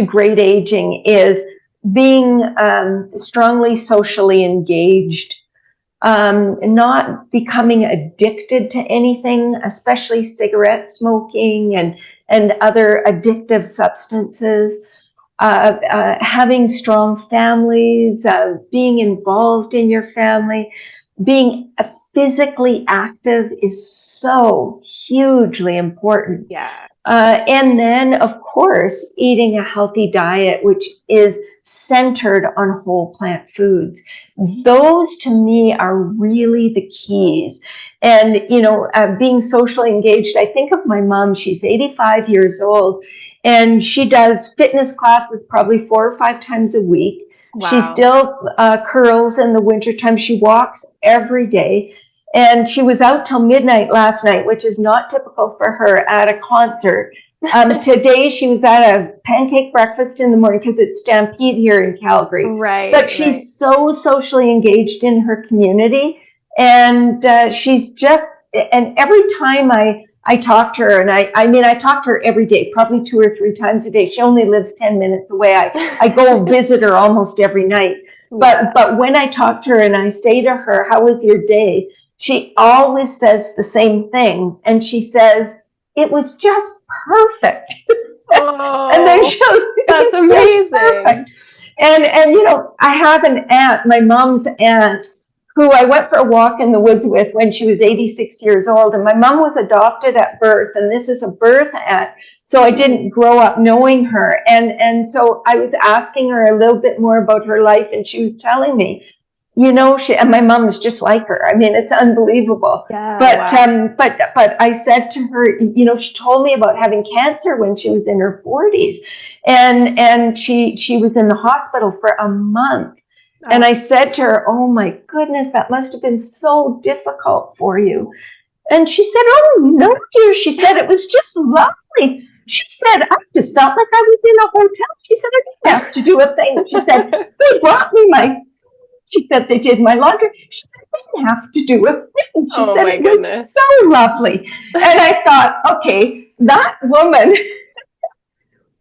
great aging is being strongly socially engaged, not becoming addicted to anything, especially cigarette smoking and other addictive substances, having strong families, being involved in your family, being physically active is so hugely important. Yeah. And then, of course, eating a healthy diet, which is centered on whole plant foods. Those, to me, are really the keys. And, you know, being socially engaged, I think of my mom. She's 85 years old, and she does fitness classes probably 4 or 5 times a week. Wow. She still curls in the wintertime. She walks every day. And she was out till midnight last night, which is not typical for her, at a concert. Today she was at a pancake breakfast in the morning because it's Stampede here in Calgary. Right. But she's so socially engaged in her community. And she's just, and every time I talk to her, and I mean, I talk to her every day, probably 2 or 3 times a day. She only lives 10 minutes away. I go visit her almost every night. Yeah. But when I talk to her and I say to her, how was your day? She always says the same thing. And she says, it was just perfect. Oh, and then she'll, that's amazing. And, you know, I have an aunt, my mom's aunt, who I went for a walk in the woods with when she was 86 years old. And my mom was adopted at birth, and this is a birth aunt. So I didn't grow up knowing her. And so I was asking her a little bit more about her life, and she was telling me, you know, and my mom is just like her. I mean, it's unbelievable. Yeah, but I said to her, you know, she told me about having cancer when she was in her 40s, and she was in the hospital for a month. Oh. And I said to her, oh my goodness, that must have been so difficult for you. And she said, oh no, dear. She said, it was just lovely. She said, I just felt like I was in a hotel. She said, I didn't have to do a thing. She said, they brought me she said they did my laundry. She said, I didn't have to do a thing. She said, it was so lovely. And I thought, okay, that woman.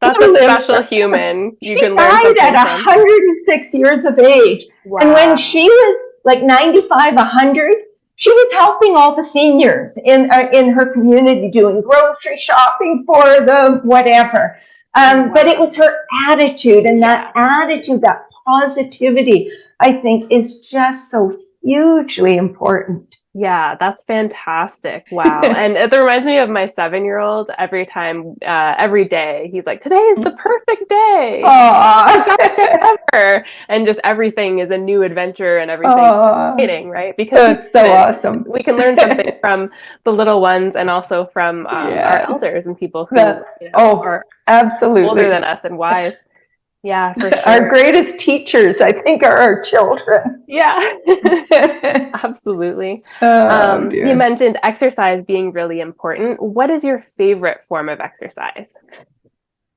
That's a special human. You can learn something from. She died at 106 years of age. Wow. And when she was like 95, 100, she was helping all the seniors in her community, doing grocery shopping for them, whatever. But it was her attitude, and that attitude, that positivity, I think, is just so hugely important. Yeah, that's fantastic. Wow. And it reminds me of my 7-year-old. Every day, he's like, today is the perfect day. The best day ever. And just everything is a new adventure, and everything's exciting, right? Because that's so awesome. We can learn something from the little ones, and also from our elders and people who are absolutely older than us and wise. Yeah, for sure. Our greatest teachers, I think, are our children. Yeah, absolutely. Dear. You mentioned exercise being really important. What is your favorite form of exercise?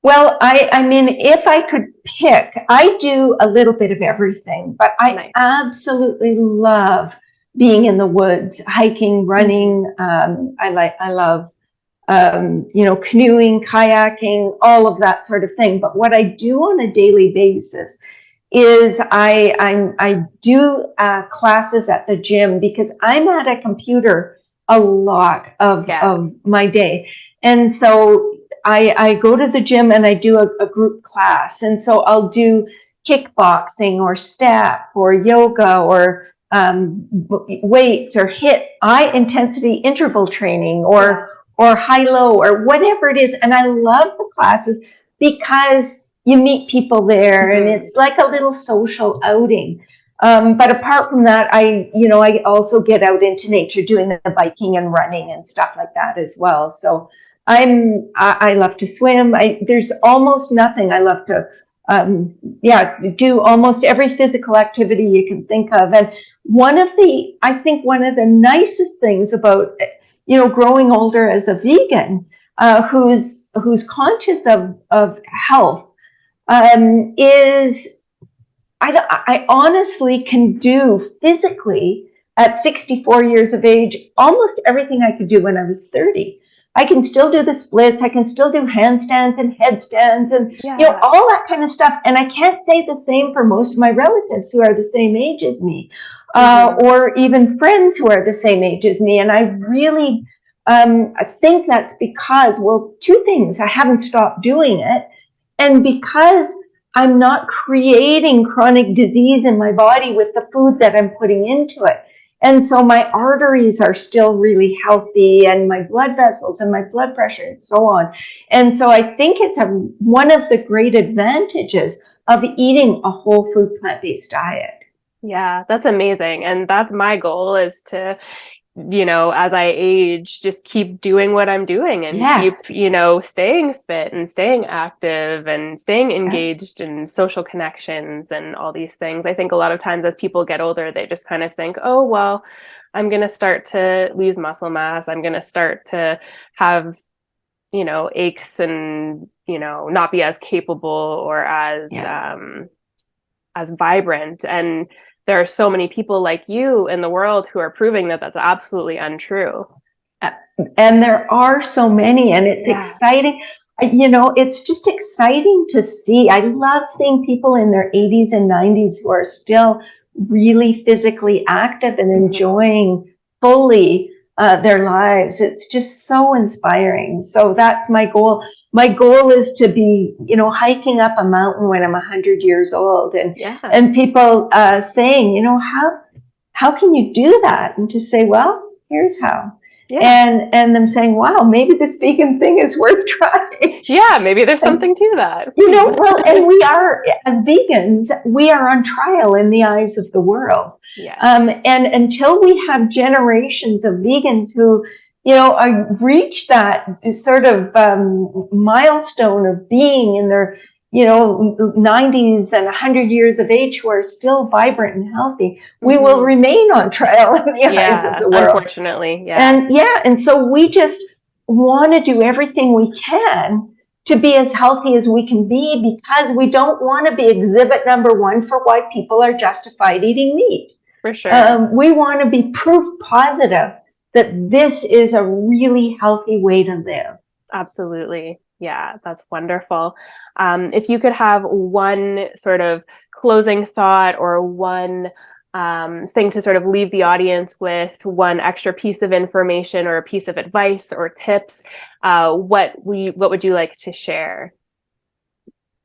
Well, I mean, if I could pick, I do a little bit of everything, but I absolutely love being in the woods, hiking, running. I love you know, canoeing, kayaking, all of that sort of thing. But what I do on a daily basis is I do classes at the gym, because I'm at a computer a lot of my day. And so I go to the gym and I do a group class. And so I'll do kickboxing or step or yoga or weights or high intensity interval training or high-low or whatever it is. And I love the classes because you meet people there, and it's like a little social outing. But apart from that, I also get out into nature doing the biking and running and stuff like that as well. So I love to swim. There's almost nothing. I love to do almost every physical activity you can think of. And I think one of the nicest things about growing older as a vegan, who's conscious of health, is I honestly can do physically at 64 years of age almost everything I could do when I was 30. I can still do the splits. I can still do handstands and headstands and, you know, all that kind of stuff. And I can't say the same for most of my relatives who are the same age as me, or even friends who are the same age as me. And I really, I think that's because, well, two things. I haven't stopped doing it. And because I'm not creating chronic disease in my body with the food that I'm putting into it. And so my arteries are still really healthy, and my blood vessels and my blood pressure and so on. And so I think it's one of the great advantages of eating a whole food plant-based diet. Yeah, that's amazing. And that's my goal, is to, you know, as I age, just keep doing what I'm doing and keep, you know, staying fit and staying active and staying engaged in social connections and all these things. I think a lot of times as people get older, they just kind of think, oh, well, I'm going to start to lose muscle mass. I'm going to start to have, you know, aches and, you know, not be as capable or as vibrant. And there are so many people like you in the world who are proving that that's absolutely untrue. And there are so many, and it's exciting. You know, it's just exciting to see. I love seeing people in their 80s and 90s who are still really physically active and enjoying fully their lives. It's just so inspiring. So that's my goal. My goal is to be, you know, hiking up a mountain when I'm 100 years old, and people saying, you know, how can you do that? And to say, well, here's how. And them saying, wow, maybe this vegan thing is worth trying. Yeah, maybe there's something to that. You know, well, and we are, as vegans, we are on trial in the eyes of the world. And until we have generations of vegans who, you know, reach that sort of milestone of being in their, you know, 90s and 100 years of age, who are still vibrant and healthy, we will remain on trial in the eyes of the world. Unfortunately, and so we just want to do everything we can to be as healthy as we can be, because we don't want to be exhibit number one for why people are justified eating meat. For sure. We want to be proof positive that this is a really healthy way to live. Absolutely. Yeah, that's wonderful. If you could have one sort of closing thought or one thing to sort of leave the audience with, one extra piece of information or a piece of advice or tips, what would you like to share?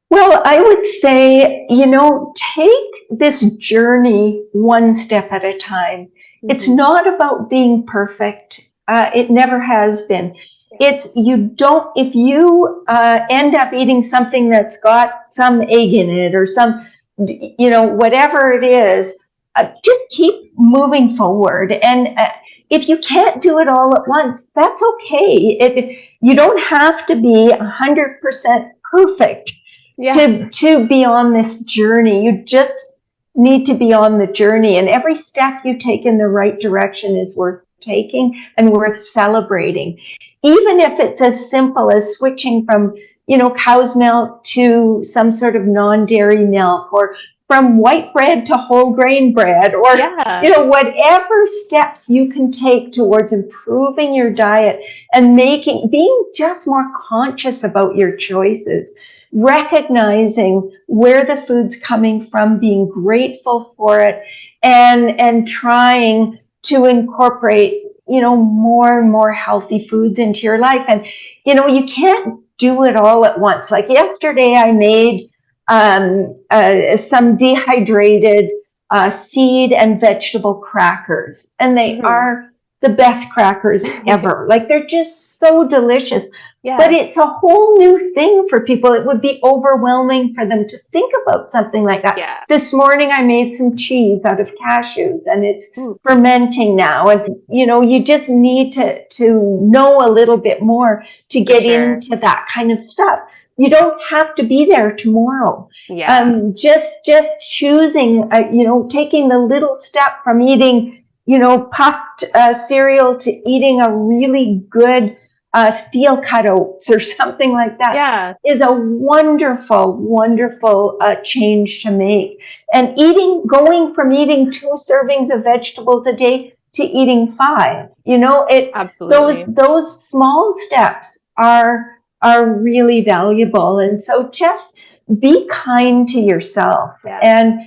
Well, I would say, you know, take this journey one step at a time. It's not about being perfect. It never has been. It's, if you end up eating something that's got some egg in it or some, you know, whatever it is, just keep moving forward. And if you can't do it all at once, that's okay. You don't have to be 100% perfect to be on this journey. You just need to be on the journey, and every step you take in the right direction is worth taking and worth celebrating. Even if it's as simple as switching from, you know, cow's milk to some sort of non-dairy milk, or from white bread to whole grain bread, or, you know, whatever steps you can take towards improving your diet and being just more conscious about your choices, recognizing where the food's coming from, being grateful for it, and trying to incorporate, you know, more and more healthy foods into your life. And, you know, you can't do it all at once. Like yesterday, I made some dehydrated seed and vegetable crackers, and they are the best crackers ever. Like, they're just so delicious. But it's a whole new thing for people. It would be overwhelming for them to think about something like that. This morning I made some cheese out of cashews, and it's fermenting now. And, you know, you just need to know a little bit more to get into that kind of stuff. You don't have to be there tomorrow. Just choosing, you know, taking the little step from eating, you know, puffed cereal to eating a really good steel cut oats or something like that is a wonderful, wonderful change to make. And going from eating 2 servings of vegetables a day to eating 5. You know, Absolutely. those small steps are really valuable. And so just be kind to yourself, and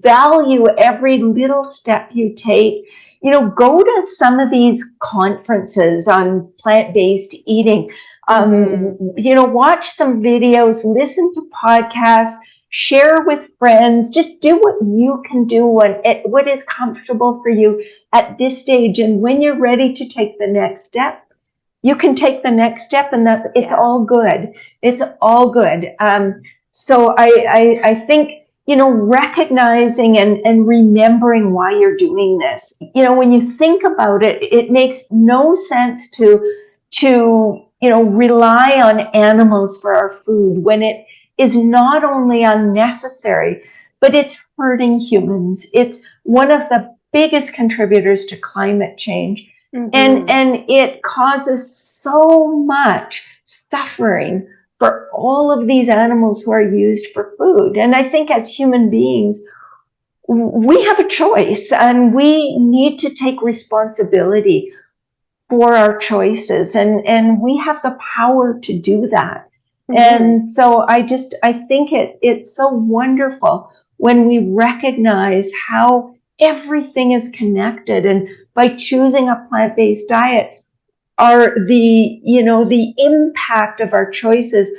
value every little step you take. You know, go to some of these conferences on plant-based eating. You know, watch some videos, listen to podcasts, share with friends. Just do what you can do, what is comfortable for you at this stage. And when you're ready to take the next step, you can take the next step, and it's all good. It's all good. So I think, you know, recognizing and remembering why you're doing this. You know, when you think about it, it makes no sense to you know, rely on animals for our food when it is not only unnecessary, but it's hurting humans. It's one of the biggest contributors to climate change. And it causes so much suffering for all of these animals who are used for food. And I think as human beings, we have a choice, and we need to take responsibility for our choices, and we have the power to do that. And so I think it's so wonderful when we recognize how everything is connected, and by choosing a plant-based diet, the impact of our choices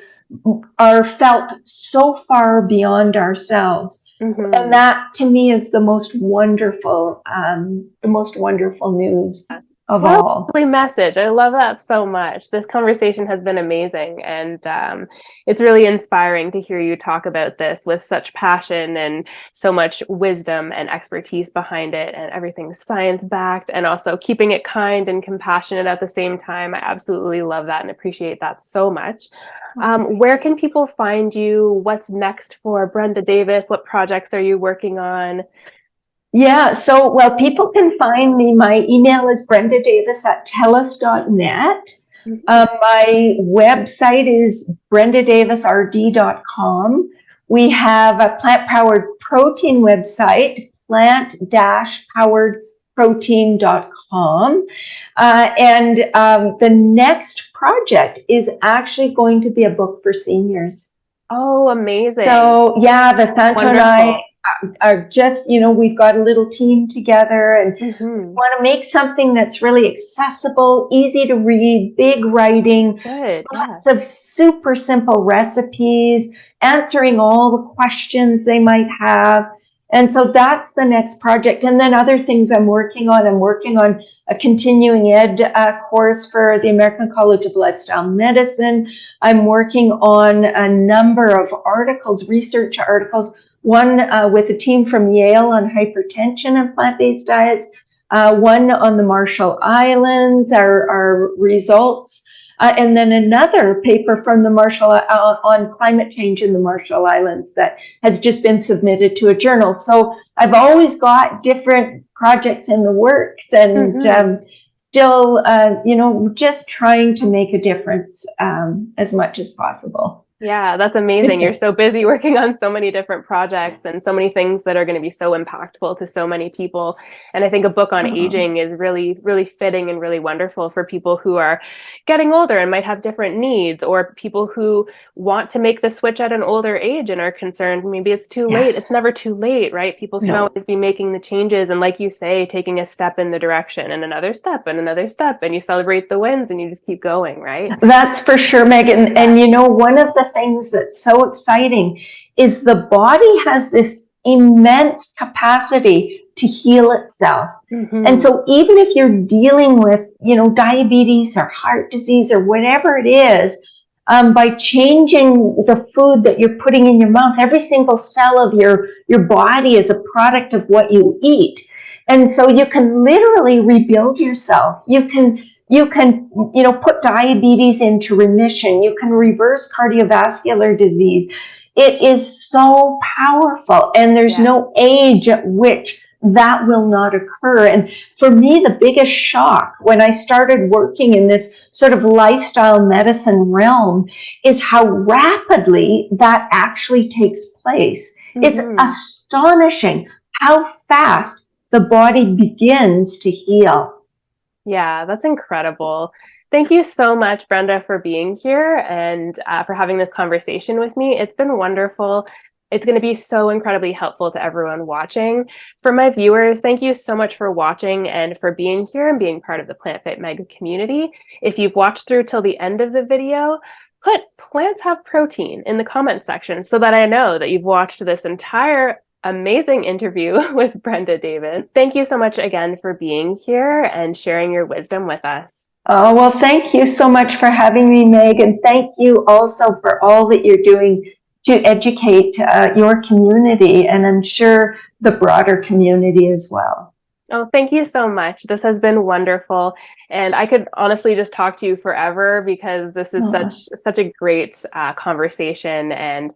are felt so far beyond ourselves. And that to me is the most wonderful news of all. Lovely message. I love that so much. This conversation has been amazing, and it's really inspiring to hear you talk about this with such passion and so much wisdom and expertise behind it, and everything science-backed, and also keeping it kind and compassionate at the same time. I absolutely love that and appreciate that so much. Where can people find you? What's next for Brenda Davis? What projects are you working on? Yeah, so, well, people can find me. My email is brendadavis@telus.net. My website is brendadavisrd.com. We have a plant-powered protein website, plant-poweredprotein.com. And the next project is actually going to be a book for seniors. Oh, amazing. So, yeah, Vasanto and I are just, you know, we've got a little team together, and we want to make something that's really accessible, easy to read, big writing, lots of super simple recipes, answering all the questions they might have. And so that's the next project. And then other things I'm working on a continuing ed course for the American College of Lifestyle Medicine. I'm working on a number of articles, research articles, one with a team from Yale on hypertension and plant-based diets, one on the Marshall Islands, our results, and then another paper from the Marshall on climate change in the Marshall Islands that has just been submitted to a journal. So I've always got different projects in the works, and still, you know, just trying to make a difference as much as possible. Yeah, that's amazing. You're so busy working on so many different projects and so many things that are going to be so impactful to so many people. And I think a book on aging is really, really fitting and really wonderful for people who are getting older and might have different needs, or people who want to make the switch at an older age and are concerned maybe it's too late. It's never too late, right? People can always be making the changes, and like you say, taking a step in the direction and another step and another step, and you celebrate the wins and you just keep going, right? That's for sure, Megan. And you know, one of the things that's so exciting is the body has this immense capacity to heal itself. And so even if you're dealing with, you know, diabetes or heart disease or whatever it is, by changing the food that you're putting in your mouth, every single cell of your body is a product of what you eat. And so you can literally rebuild yourself. You can, you know, put diabetes into remission. You can reverse cardiovascular disease. It is so powerful, and there's no age at which that will not occur. And for me, the biggest shock when I started working in this sort of lifestyle medicine realm is how rapidly that actually takes place. It's astonishing how fast the body begins to heal. Yeah, that's incredible. Thank you so much, Brenda, for being here and for having this conversation with me. It's been wonderful. It's going to be so incredibly helpful to everyone watching. For my viewers, thank you so much for watching and for being here and being part of the PlantBased community. If you've watched through till the end of the video, put "plants have protein" in the comment section so that I know that you've watched this entire amazing interview with Brenda Davis. Thank you so much again for being here and sharing your wisdom with us. Oh, well, thank you so much for having me, Meg, and thank you also for all that you're doing to educate your community, and I'm sure the broader community as well. Oh, thank you so much. This has been wonderful. And I could honestly just talk to you forever because this is such a great conversation and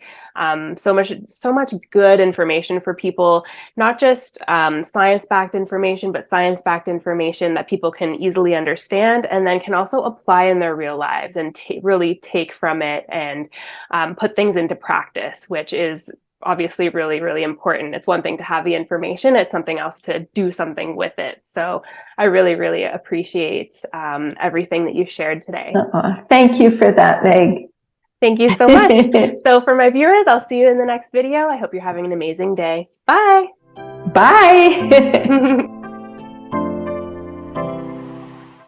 so much good information for people, not just science-backed information, but science-backed information that people can easily understand and then can also apply in their real lives and really take from it and put things into practice, which is obviously really, really important. It's one thing to have the information, it's something else to do something with it. So I really, really appreciate everything that you shared today. Thank you for that, Meg. Thank you so much. So for my viewers, I'll see you in the next video. I hope you're having an amazing day. Bye. Bye.